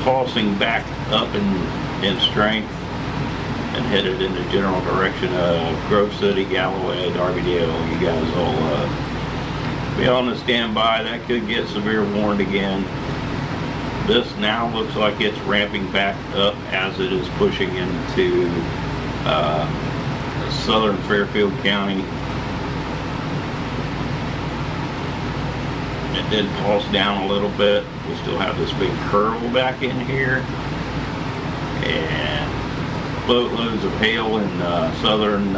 pulsing back up in strength and headed in the general direction of Grove City, Galloway, Darby-Dale. You guys all be on the standby. That could get severe warned again. This now looks like it's ramping back up as it is pushing into southern Fairfield County. It did pulse down a little bit. We still have this big curl back in here. And boatloads of hail in southern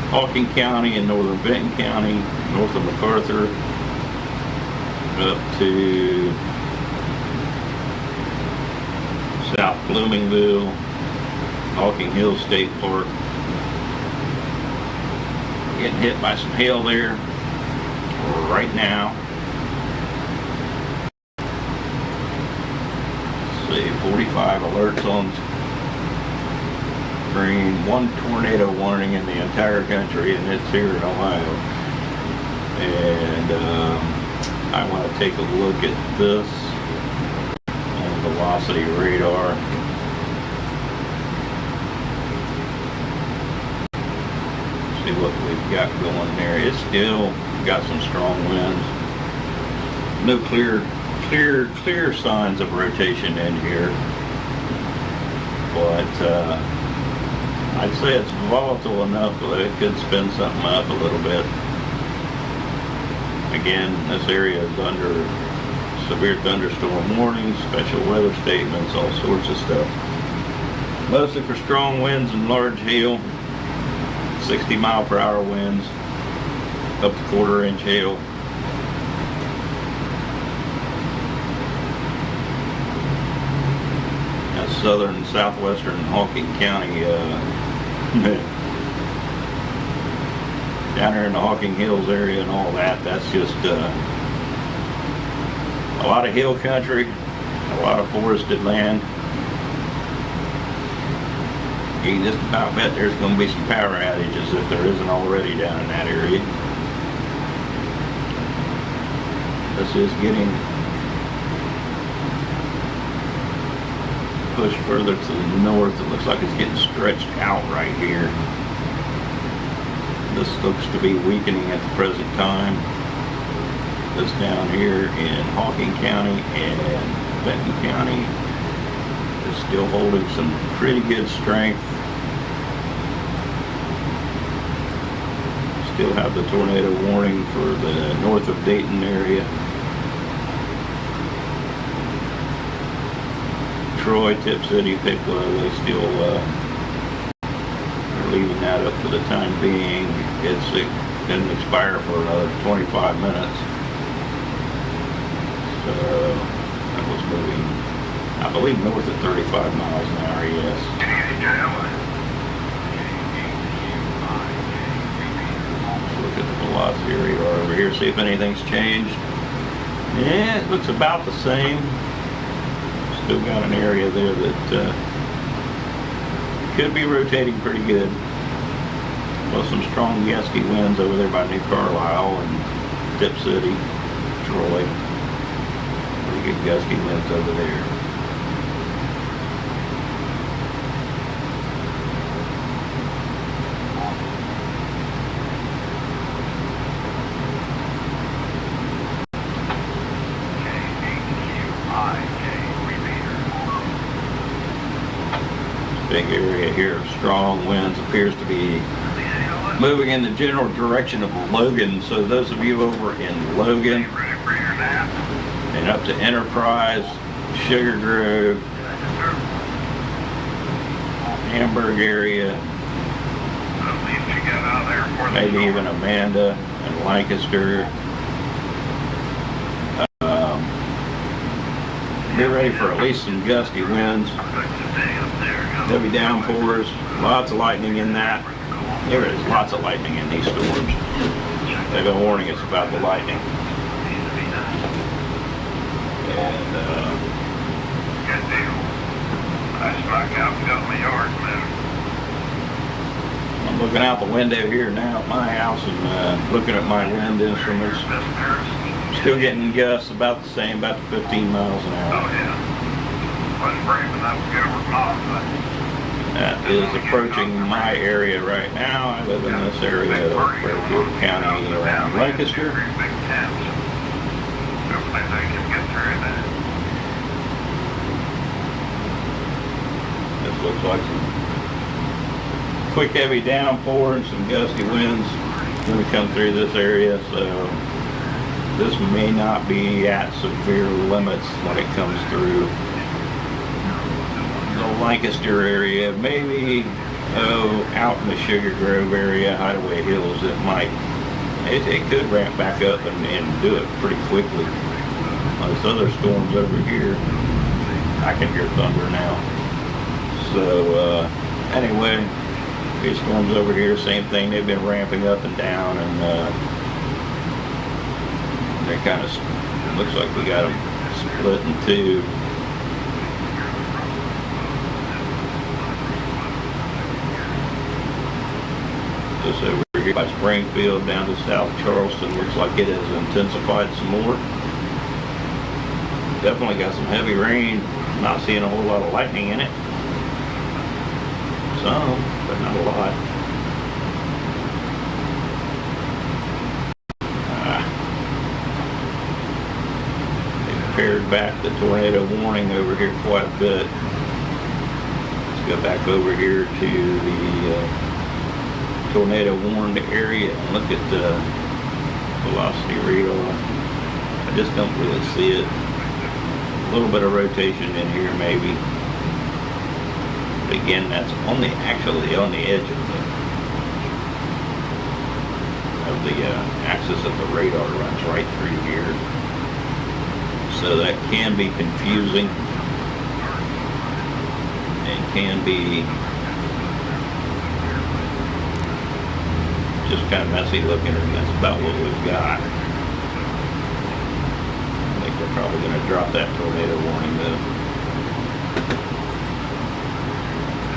Hawking County and northern Benton County, north of MacArthur, up to South Bloomingville, Hawking Hills State Park. Getting hit by some hail there right now. Let's see, 45 alerts on screen, one tornado warning in the entire country, and it's here in Ohio. And I want to take a look at this on velocity radar. See what we've got going there. It's still got some strong winds. No clear signs of rotation in here, but I'd say it's volatile enough that it could spin something up a little bit. Again, this area is under severe thunderstorm warnings, special weather statements, all sorts of stuff. Mostly for strong winds and large hail, 60-mile-per-hour winds, up to quarter-inch hail. That's southern and southwestern Hawking County, down there in the Hawking Hills area and all that. That's just a lot of hill country, a lot of forested land. You can just about bet there's going to be some power outages if there isn't already down in that area. This is getting pushed further to the north. It looks like it's getting stretched out right here. This looks to be weakening at the present time. This down here in Hawking County and Benton County is still holding some pretty good strength. Still have the tornado warning for the north of Dayton area. Troy, Tip City, Pickla, they still are leaving that up for the time being. It doesn't expire for another 25 minutes. So that was moving, I believe, north of 35 miles an hour, yes. Look at the velocity radar over here, see if anything's changed. Yeah, it looks about the same. Still got an area there that could be rotating pretty good. Plus some strong gusty winds over there by New Carlisle and Tip City, Troy. Pretty good gusty winds over there. Big area here of strong winds appears to be moving in the general direction of Logan. So those of you over in Logan and up to Enterprise, Sugar Grove, Hamburg area, maybe even Amanda and Lancaster, be ready for at least some gusty winds. Heavy downpours, lots of lightning in that. There is lots of lightning in these storms. They've been warning us about the lightning. And Good deal. I struck out and got my yard moved. I'm looking out the window here now at my house and looking at my wind instruments. Still getting gusts about the same, about 15 miles an hour. Oh yeah. Wasn't brave enough to get over Mom, That is approaching my area right now. I live in this area of Fairfield County around Lancaster. This looks like some quick heavy downpour and some gusty winds going to come through this area. So this may not be at severe limits when it comes through the Lancaster area, maybe out in the Sugar Grove area, Hideaway Hills. It could ramp back up and do it pretty quickly. Those other storms over here, I can hear thunder now. So anyway, these storms over here, same thing. They've been ramping up and down, and they kind of looks like we got them split in two. This over here by Springfield down to South Charleston looks like it has intensified some more. Definitely got some heavy rain. Not seeing a whole lot of lightning in it. Some, but not a lot. They pared back the tornado warning over here quite a bit. Let's go back over here to the tornado warned area and look at the velocity radar. I just don't really see it. A little bit of rotation in here maybe. But again, that's actually on the edge of the axis of the radar, runs right through here. So that can be confusing and can be just kind of messy looking, and that's about what we've got. I think they're probably going to drop that tornado warning though.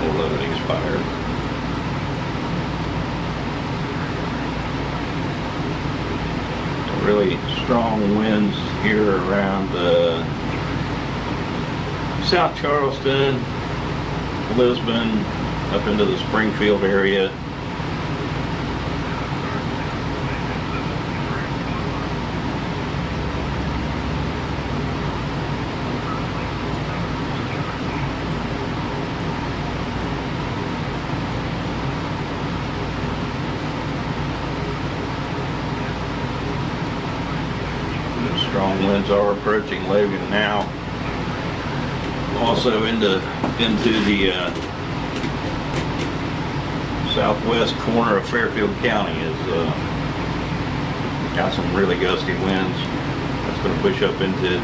We'll let it expire. Really strong winds here around South Charleston, Lisbon, up into the Springfield area. Strong winds are approaching Logan now. Also into the southwest corner of Fairfield County is got some really gusty winds. That's going to push up into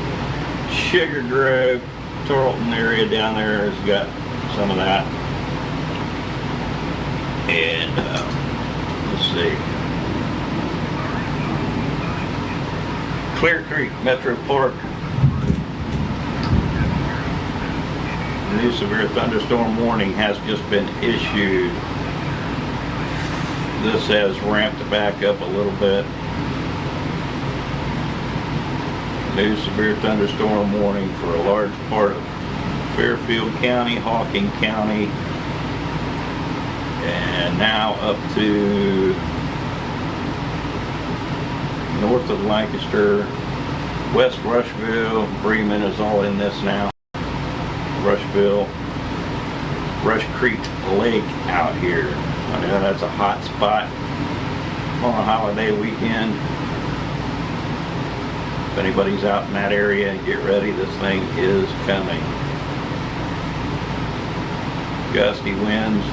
Sugar Grove, Tarleton area down there has got some of that. And let's see. Clear Creek Metro Park. A new severe thunderstorm warning has just been issued. This has ramped back up a little bit. New severe thunderstorm warning for a large part of Fairfield County, Hawking County, and now up to north of Lancaster, West Rushville. Bremen is all in this now. Rushville, Rush Creek Lake out here. I know that's a hot spot on a holiday weekend. If anybody's out in that area, get ready, this thing is coming. Gusty winds.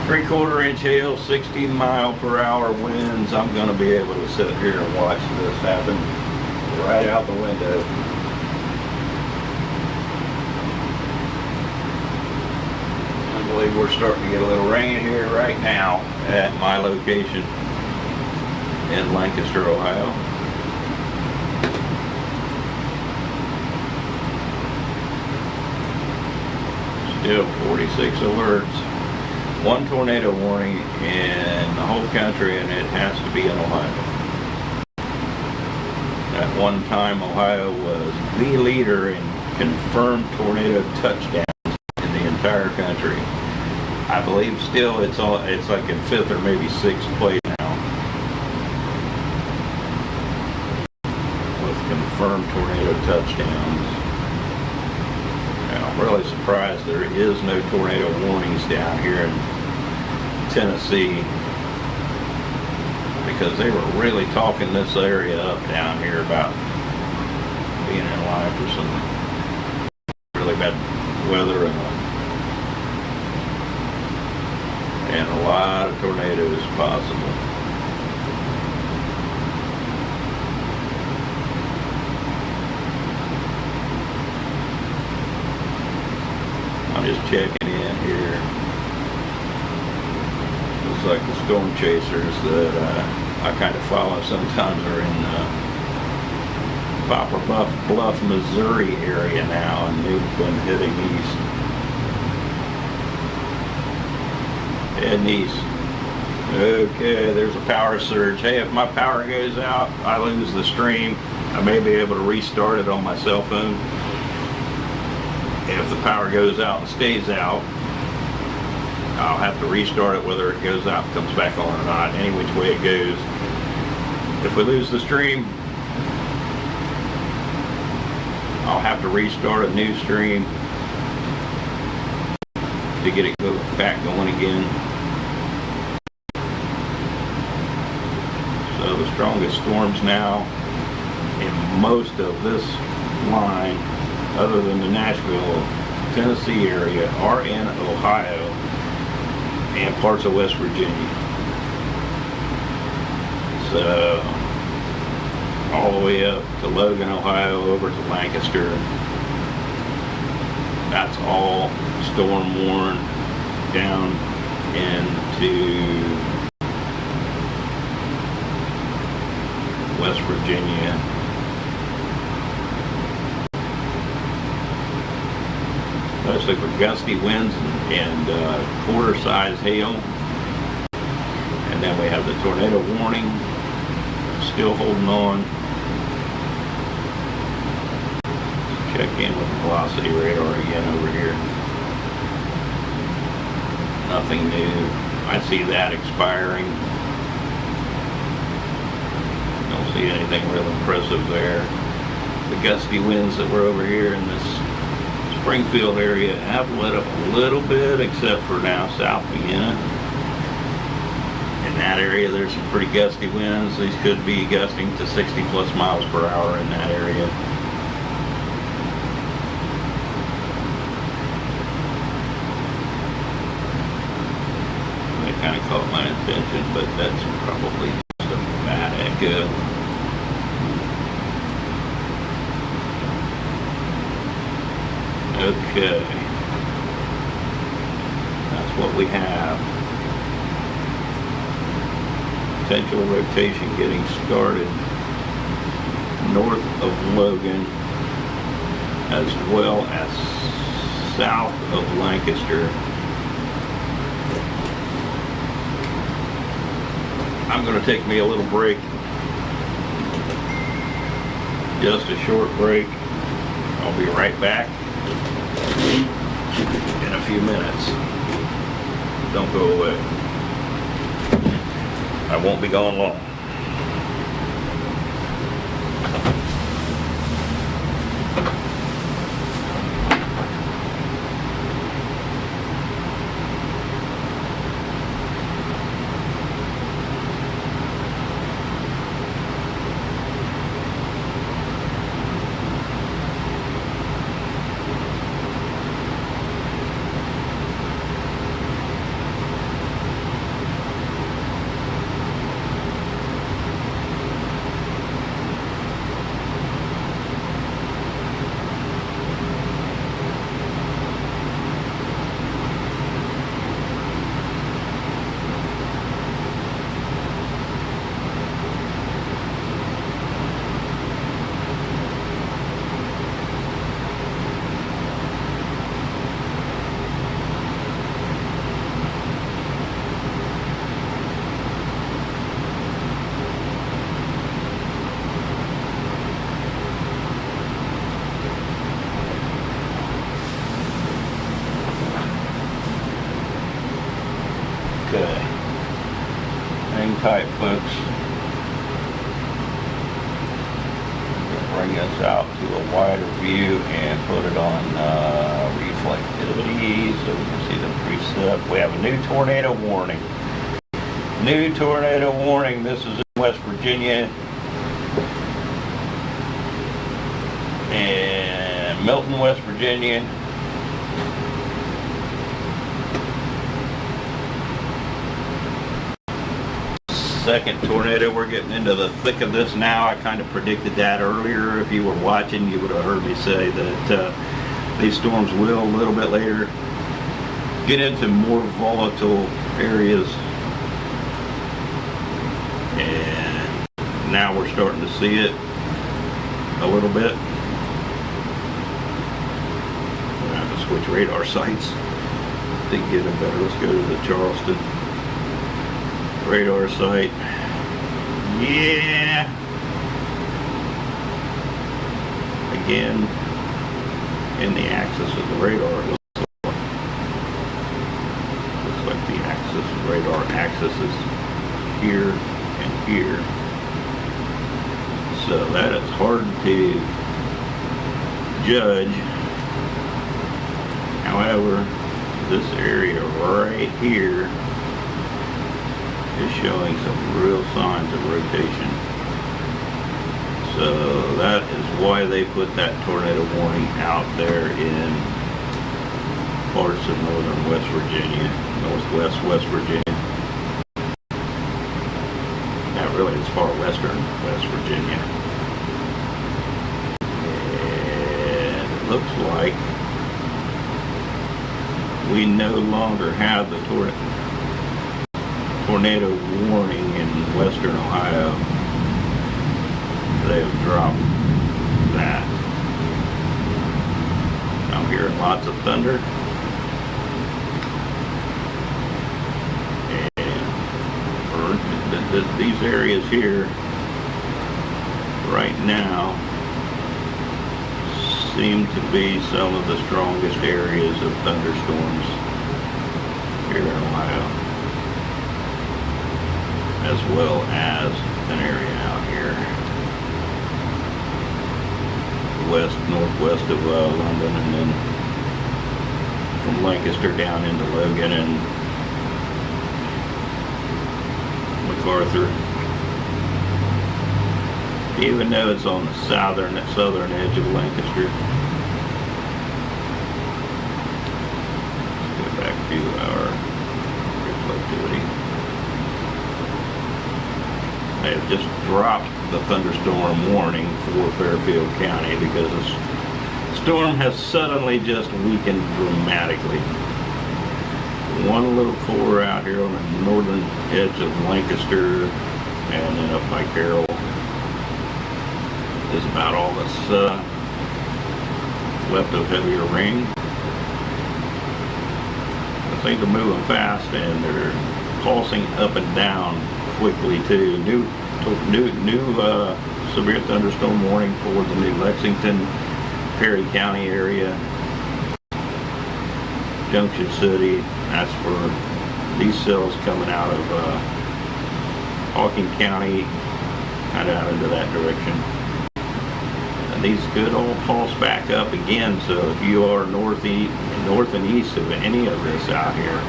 3/4 inch hail, 60 mile per hour winds. I'm going to be able to sit here and watch this happen right out the window. I believe we're starting to get a little rain here right now at my location in Lancaster, Ohio. Still 46 alerts. One tornado warning in the whole country, and it has to be in Ohio. At one time, Ohio was the leader in confirmed tornado touchdowns in the entire country. I believe still it's like in 5th or maybe 6th place now with confirmed tornado touchdowns. I'm really surprised there is no tornado warnings down here in Tennessee, because they were really talking this area up down here about being in line for some really bad weather and a lot of tornadoes possible. I'm just checking in here. Looks like the storm chasers that I kind of follow sometimes are in Poplar Bluff, Missouri area now, and they've been heading east. Heading east. Okay, there's a power surge. Hey, if my power goes out, I lose the stream. I may be able to restart it on my cell phone. If the power goes out and stays out, I'll have to restart it whether it goes out and comes back on or not, any which way it goes. If we lose the stream, I'll have to restart a new stream to get it back going again. So the strongest storms now in most of this line, other than the Nashville, Tennessee area, are in Ohio and parts of West Virginia. So all the way up to Logan, Ohio, over to Lancaster. That's all storm worn down into West Virginia. Mostly for gusty winds and quarter-size hail. And then we have the tornado warning still holding on. Check in with the velocity radar again over here. Nothing new. I see that expiring. Don't see anything real impressive there. The gusty winds that were over here in this Springfield area have let up a little bit, except for now South Vienna. In that area there's some pretty gusty winds. These could be gusting to 60 plus miles per hour in that area. That kind of caught my attention, but that's probably just a bad echo. Okay, that's what we have. Potential rotation getting started north of Logan as well as south of Lancaster. I'm going to take me a little break, just a short break. I'll be right back in a few minutes. Don't go away. I won't be gone long. Okay, hang tight, folks. Bring us out to a wider view and put it on reflectivity so we can see the preset. We have a new tornado warning. New tornado warning. This is in West Virginia and Milton, West Virginia. Second tornado. We're getting into the thick of this now. I kind of predicted that earlier. If you were watching, you would have heard me say that these storms will a little bit later get into more volatile areas, and now we're starting to see it a little bit. We're going to have to switch radar sites to get them better. Let's go to the Charleston radar site. Yeah. in the axis of the radar. Looks like the radar axis is here and here. So that is hard to judge. However, this area right here is showing some real signs of rotation. So that is why they put that tornado warning out there in parts of northern West Virginia, northwest West Virginia. Not really, it's far western West Virginia. And it looks like we no longer have the tornado warning in western Ohio. They have dropped that. I'm hearing lots of thunder. And these areas here right now seem to be some of the strongest areas of thunderstorms here in Ohio, as well as an area out here northwest of London, and then from Lancaster down into Logan and MacArthur. Even though it's on the southern edge of Lancaster. Let's go back to our reflectivity. I have just dropped the thunderstorm warning for Fairfield County because the storm has suddenly just weakened dramatically. One little core out here on the northern edge of Lancaster and then up by Carroll is about all that's left of heavier rain. Things are moving fast and they're pulsing up and down quickly too. New severe thunderstorm warning for the New Lexington, Perry County area, Junction City. That's for these cells coming out of Hawking County, kind of out into that direction. And these could all pulse back up again. So if you are north and east of any of this out here,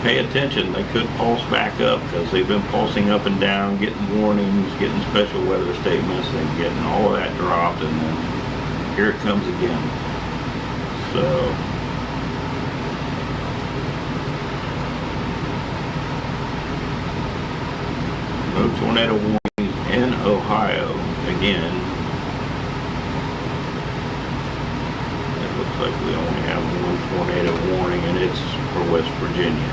pay attention. They could pulse back up because they've been pulsing up and down, getting warnings, getting special weather statements, and getting all of that dropped, and then here it comes again. So no tornado warnings in Ohio again. It looks like we only have one tornado warning, and it's for West Virginia.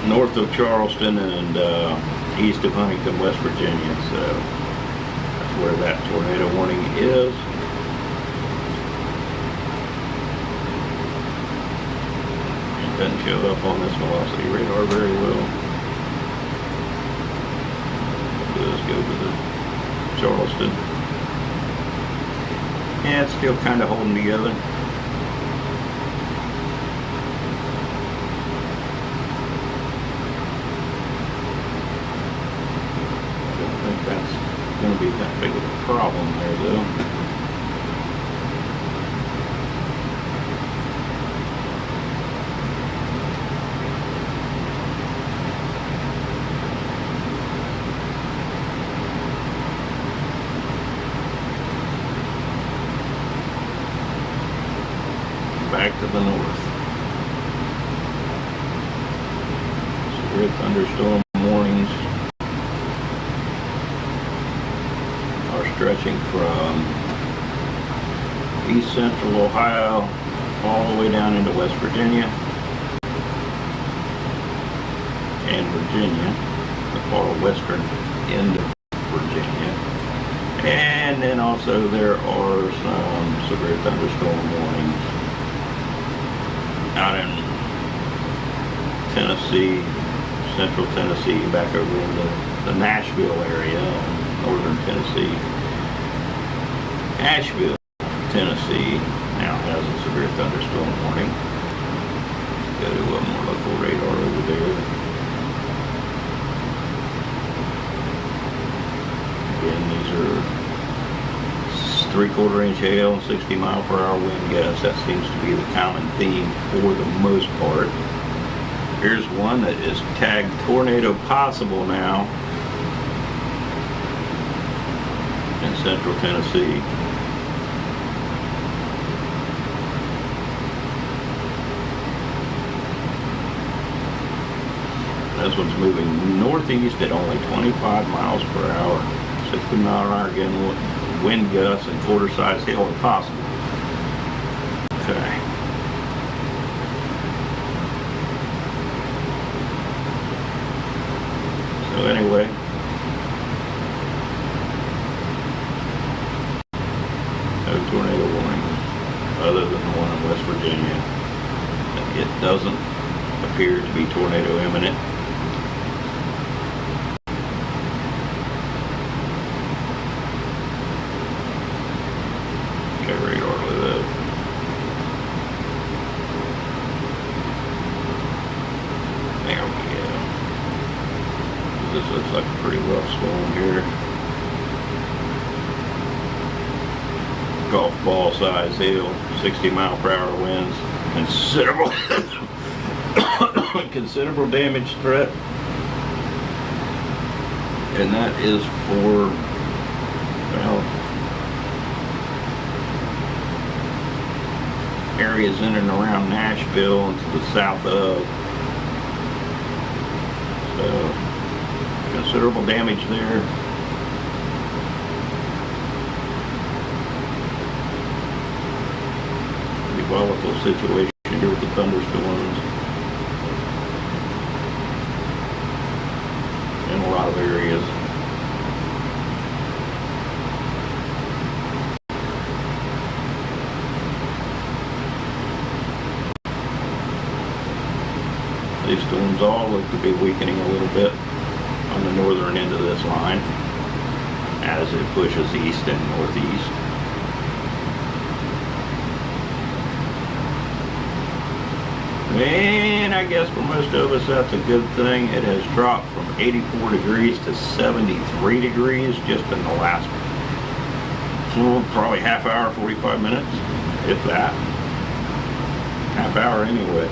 North of Charleston and east of Huntington, West Virginia. So that's where that tornado warning is. It doesn't show up on this velocity radar very well. Let's go to the Charleston. Yeah, it's still kind of holding together. That's going to be that big of a problem there, though. Back to the north. Severe thunderstorm warnings stretching from east central Ohio all the way down into West Virginia and Virginia, the far western end of Virginia. And then also there are some severe thunderstorm warnings out in Tennessee, central Tennessee, back over into the Nashville area, northern Tennessee. Asheville, Tennessee now has a severe thunderstorm warning. Go to a more local radar over there. Again, these are 3/4 inch hail and 60-mile-per-hour wind gusts. That seems to be the common theme for the most part. Here's one that is tagged tornado possible now in central Tennessee. This one's moving northeast at only 25 miles per hour. 60-mile-an-hour again, wind gusts and quarter-size hail are possible. Okay. So anyway, no tornado warnings other than the one in West Virginia. It doesn't appear to be tornado imminent. Okay, radar with it. There we go. This looks like a pretty rough storm here. Golf ball size hail, 60-mile-per-hour winds, considerable considerable damage threat. And that is for, well, areas in and around Nashville and to the south of. So, considerable damage there. Pretty volatile situation here with the thunderstorms in a lot of areas. These storms all look to be weakening a little bit on the northern end of this line as it pushes east and northeast. And I guess for most of us that's a good thing. It has dropped from 84 degrees to 73 degrees just in the last, probably half hour, 45 minutes, if that. Half hour anyway.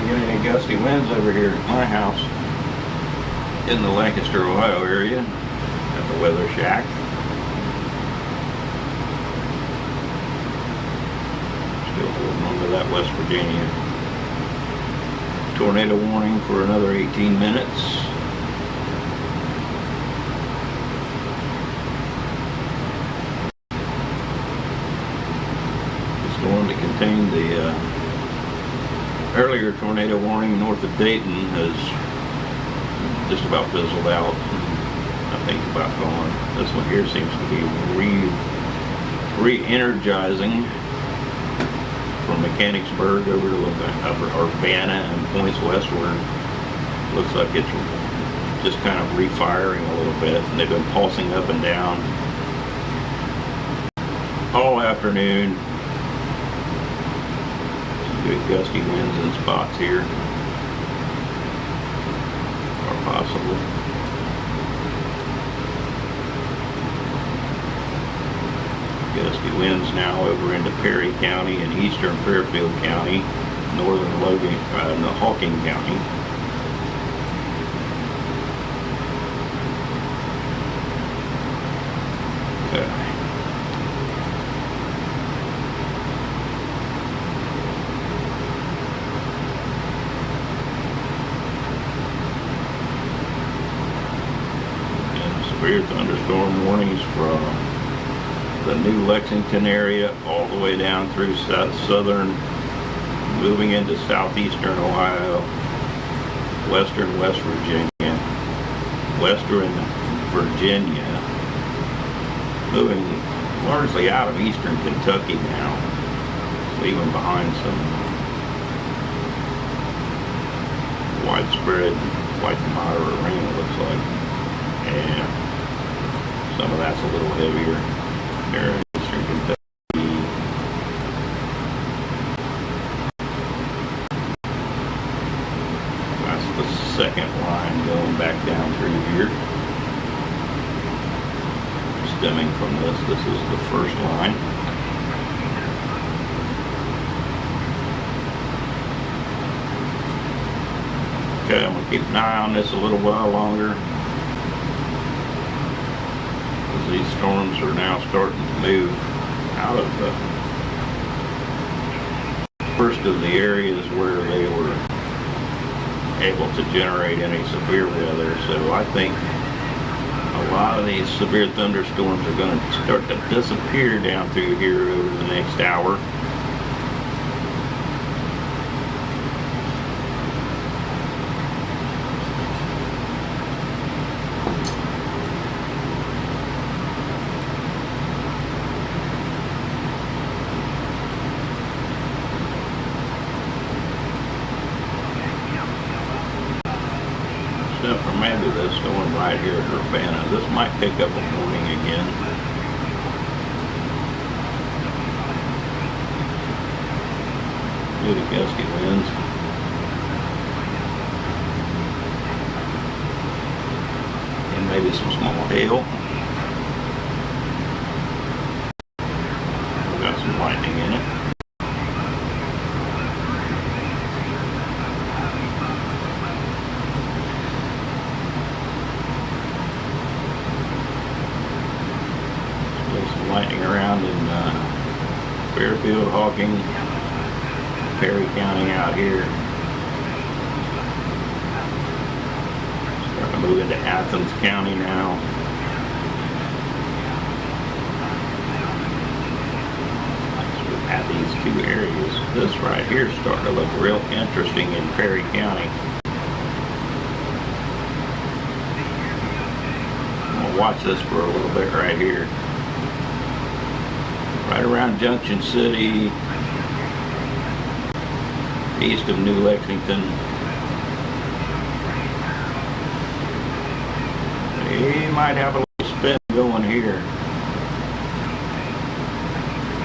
Any gusty winds over here at my house in the Lancaster, Ohio area at the Weather Shack. Still holding on to that West Virginia tornado warning for another 18 minutes. The storm that contained the earlier tornado warning north of Dayton has just about fizzled out. I think about gone. This one here seems to be re-energizing from Mechanicsburg over to upper Urbana and points westward. Looks like it's just kind of refiring a little bit, and they've been pulsing up and down all afternoon. Good gusty winds in spots here are possible. Gusty winds now over into Perry County and eastern Fairfield County, northern Logan, Hawking County. Okay. Severe thunderstorm warnings from the New Lexington area all the way down through southern, moving into southeastern Ohio, western West Virginia, western Virginia, moving largely out of eastern Kentucky now, leaving behind some widespread, quite moderate rain, it looks like. And some of that's a little heavier there in eastern Kentucky. That's the second line going back down through here. Stemming from this is the first line. Okay, I'm gonna keep an eye on this a little while longer, because these storms are now starting to move out of the first of the areas where they were able to generate any severe weather. So I think a lot of these severe thunderstorms are going to start to disappear down through here over the next hour. Except for maybe this storm right here at Urbana. This might pick up a warning again. Due to gusty winds. And maybe some small hail. Got some lightning in it. Lightning around in Fairfield, Hawking, Perry County out here. Starting to move into Athens County now. So at these two areas, this right here is starting to look real interesting in Perry County. I'm gonna watch this for a little bit right here. Right around Junction City, east of New Lexington. He might have a little spin going here.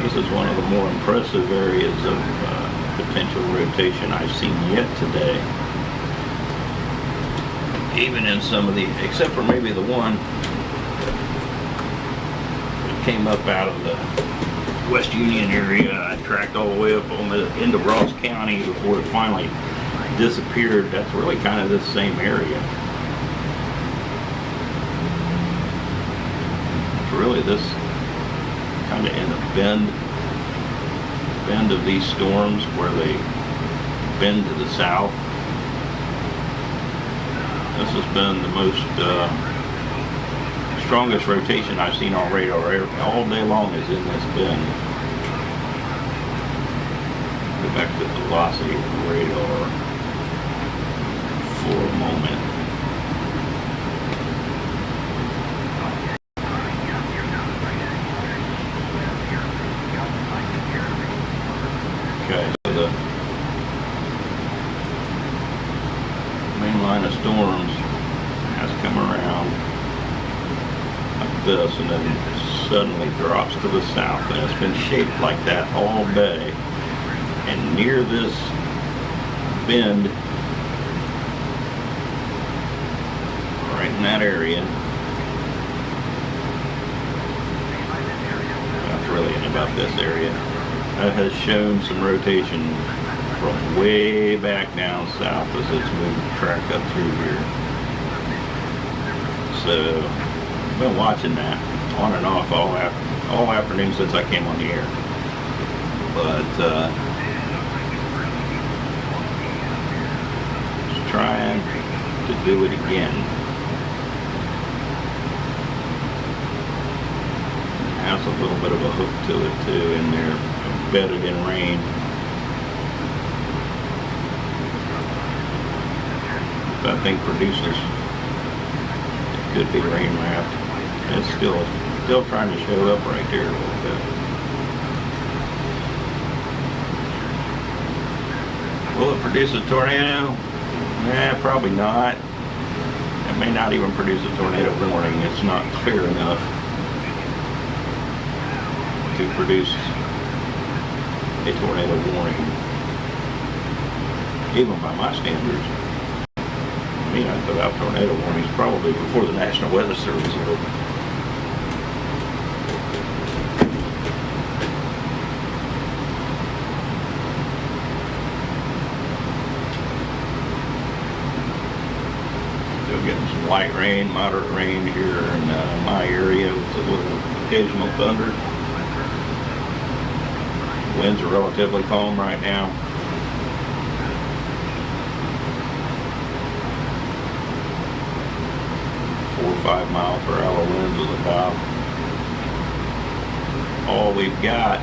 This is one of the more impressive areas of potential rotation I've seen yet today. Even in some of the, except for maybe the one that came up out of the West Union area. I tracked all the way up on into Ross County before it finally disappeared. That's really kind of this same area. It's really this kind of in the bend of these storms where they bend to the south. This has been the most strongest rotation I've seen on radar all day long is in this bend. Go back to the velocity of the radar for a moment. Okay, so the main line of storms has come around this and then suddenly drops to the south, and it's been shaped like that all day. And near this bend, right in that area, that's really in about this area, that has shown some rotation from way back down south as it's moved track up through here. So I've been watching that on and off all afternoon since I came on the air. But just trying to do it again. It has a little bit of a hook to it too in there, embedded in rain. I think produces it could be rain wrapped. It's still still trying to show up right there a little bit. Will it produce a tornado? Nah, probably not. It may not even produce a tornado warning. It's not clear enough to produce a tornado warning, even by my standards. I mean, I put out tornado warnings probably before the National Weather Service will. Still getting some light rain, moderate rain here in my area with a little occasional thunder. Winds are relatively calm right now. 4 or 5 mile per hour winds is about all we've got.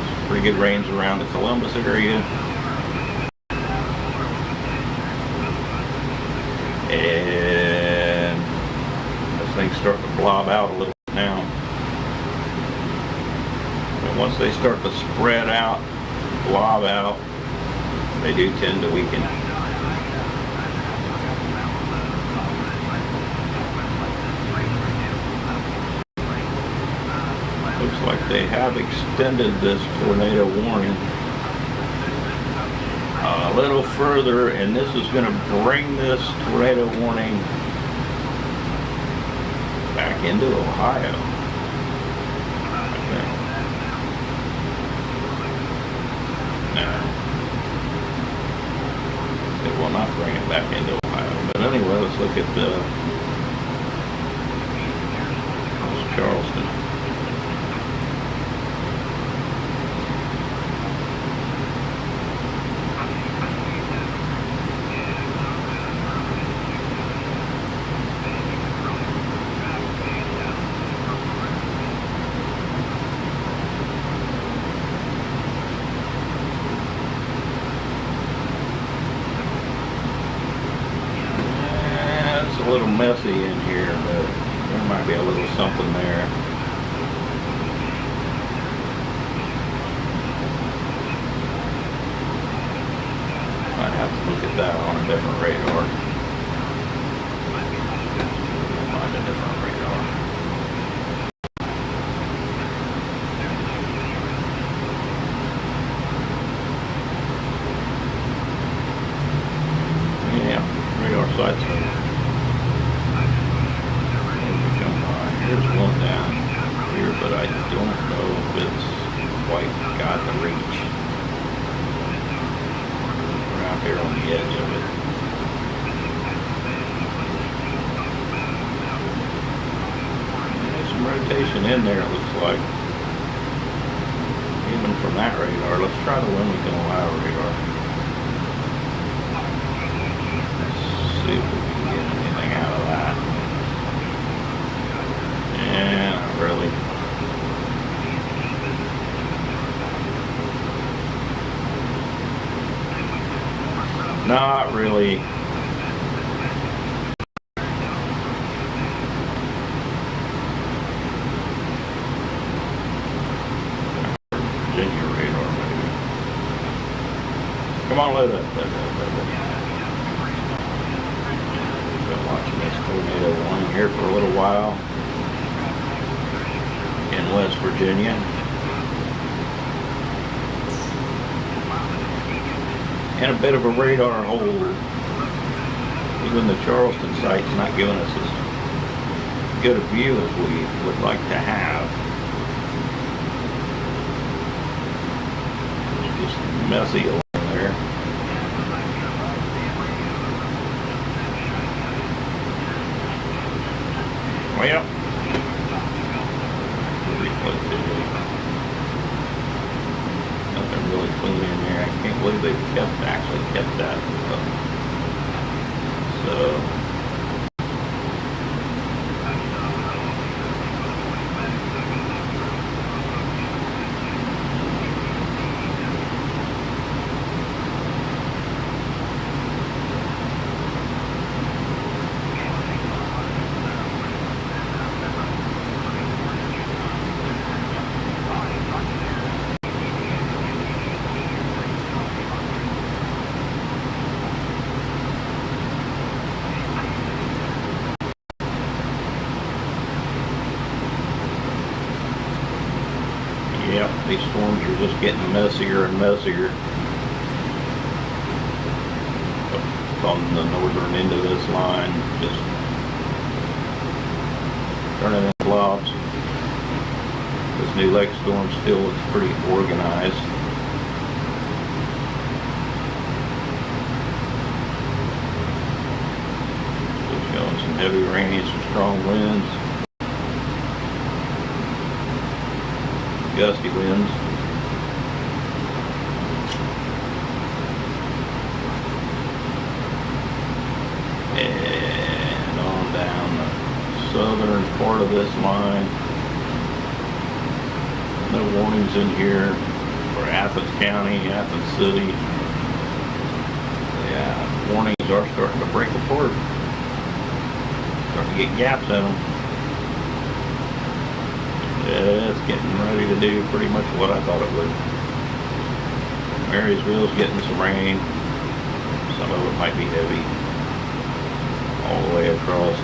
Some pretty good rains around the Columbus area. And this thing's starting to blob out a little bit now. And once they start to spread out, blob out, they do tend to weaken. Looks like they have extended this tornado warning a little further, and this is going to bring this tornado warning back into Ohio, I think. No, it will not bring it back into Ohio. But anyway, let's look at Charleston. A little messy in here, but there might be a little something there. Might have to look at that on a different radar. Find a different radar. Yeah, radar sights are. There's one down here, but I don't know if it's quite got the reach. We're out here on the edge of it. There's some rotation in there, it looks like. Even from that radar. Let's try the Wilmington, Ohio radar. Let's see if we can get anything out of that. Yeah, not really. Not really. Virginia radar, maybe. Come on, let it. Been watching this tornado warning here for a little while. In West Virginia. And a bit of a radar hole. Even the Charleston site's not giving us as good a view as we would like to have. It's just messy along there. Well, nothing really clean in there. I can't believe they actually kept that. So these storms are just getting messier and messier. Up on the northern end of this line, just turning into blobs. This new lake storm still looks pretty organized. Still showing some heavy rain, some strong winds, gusty winds. And on down the southern part of this line. No warnings in here for Athens County, Athens City. Yeah, warnings are starting to break apart. Starting to get gaps in them. Yeah, it's getting ready to do pretty much what I thought it would. Marysville's getting some rain. Some of it might be heavy. All the way across to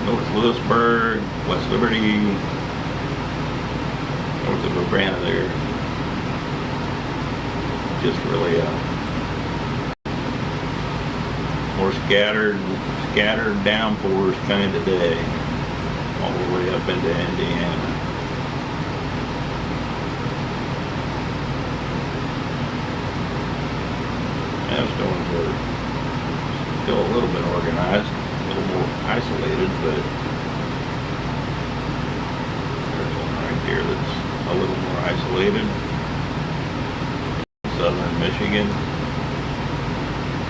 North Lewisburg, West Liberty, north of Urbana there. Just really more scattered downpours kind of day, all the way up into Indiana. Now storms are still a little bit organized, a little more isolated, but there's one right here that's a little more isolated. Southern Michigan.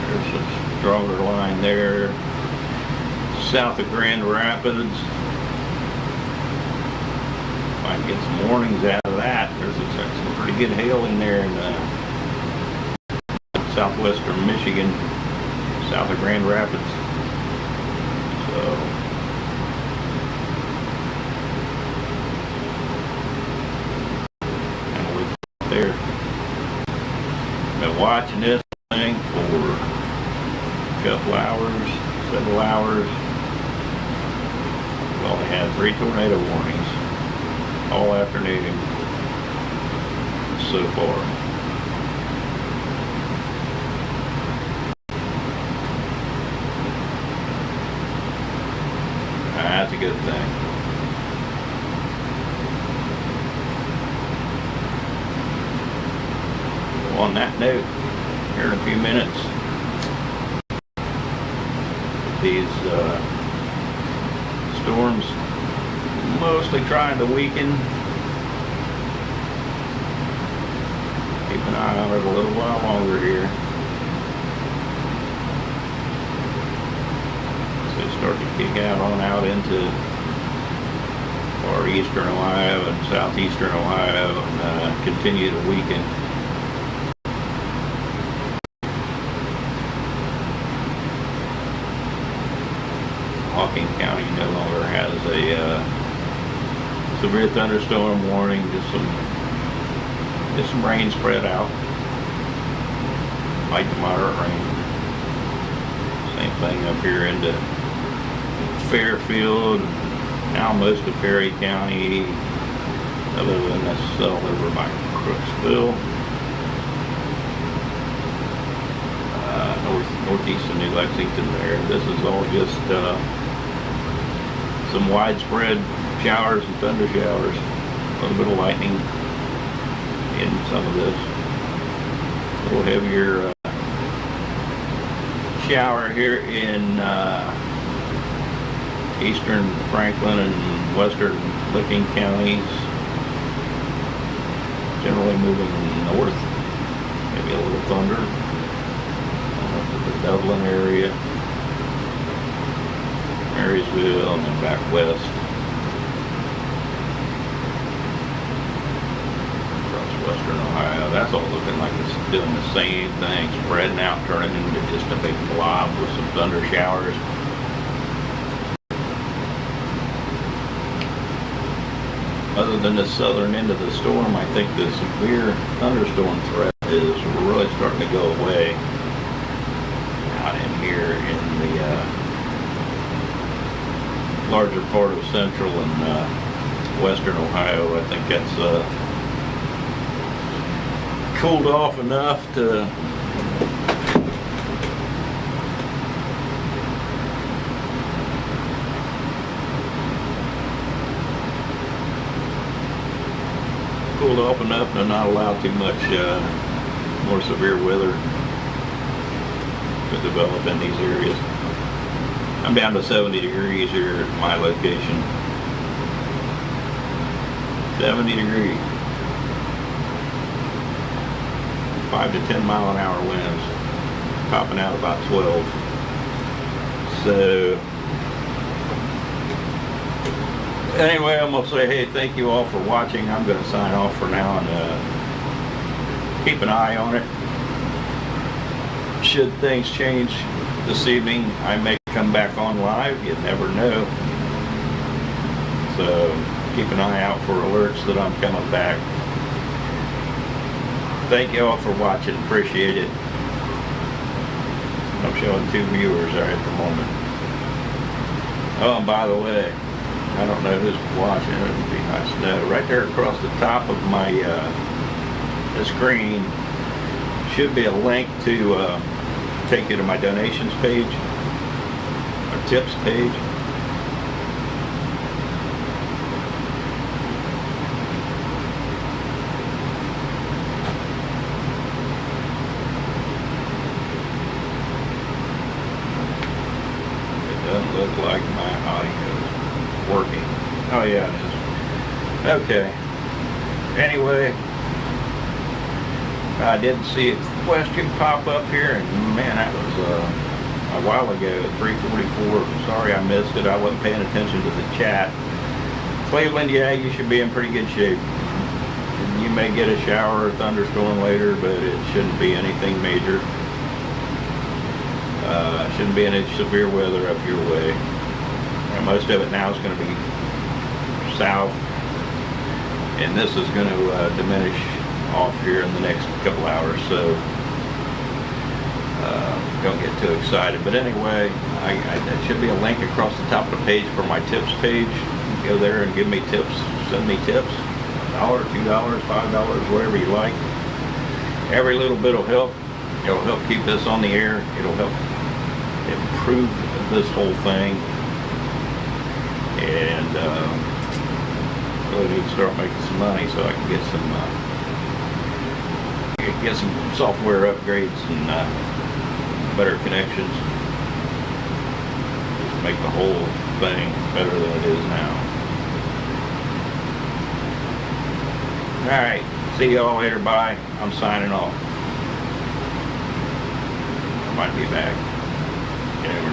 There's a stronger line there. South of Grand Rapids. Might get some warnings out of that. There's some pretty good hail in there in southwestern Michigan, south of Grand Rapids. So there. Been watching this thing for a couple hours, several hours. Well, they had 3 tornado warnings all afternoon so far. That's a good thing. On that note, here in a few minutes, these storms mostly trying to weaken. Keep an eye on it a little while longer here. So start to kick on out into far eastern Ohio and southeastern Ohio and continue to weaken. Hawking County no longer has a severe thunderstorm warning, just some rain spread out, light to moderate rain. Same thing up here into Fairfield, now most of Perry County, other than this over by Crooksville. Northeast of New Lexington there. This is all just some widespread showers and thunder showers. A little bit of lightning in some of this. A little heavier shower here in eastern Franklin and western Licking counties. Generally moving north. Maybe a little thunder. The Dublin area, Marysville, and then back west across western Ohio. That's all looking like it's doing the same thing, spreading out, turning into just a big blob with some thunder showers. Other than the southern end of the storm, I think the severe thunderstorm threat is really starting to go away. In here in the larger part of central and western Ohio, I think that's cooled off enough to not allow too much more severe weather to develop in these areas. I'm down to 70 degrees here at my location. 70 degrees. 5 to 10 mile an hour winds, popping out about 12. So anyway, I'm gonna say, hey, thank you all for watching. I'm gonna sign off for now and keep an eye on it. Should things change this evening, I may come back on live. You never know. So keep an eye out for alerts that I'm coming back. Thank you all for watching. Appreciate it. I'm showing 2 viewers there at the moment. Oh, and by the way, I don't know who's watching. It would be nice to know. Right there across the top of my the screen should be a link to take you to my donations page, or tips page. Doesn't look like my audio is working. Oh yeah, it is. Okay. Anyway, I did see a question pop up here, and man, that was a while ago at 3:44. Sorry I missed it. I wasn't paying attention to the chat. Cleveland, yeah, you should be in pretty good shape. You may get a shower or thunderstorm later, but it shouldn't be anything major. Shouldn't be any severe weather up your way. And most of it now is going to be south, and this is going to diminish off here in the next couple hours, so don't get too excited. But anyway, there should be a link across the top of the page for my tips page. Go there and give me tips, send me tips, $1, $2, $5, whatever you like. Every little bit will help. It'll help keep this on the air. It'll help improve this whole thing, and really need to start making some money so I can get some software upgrades and better connections. Just make the whole thing better than it is now. Alright, see y'all later, bye. I'm signing off. I might be back. You never know.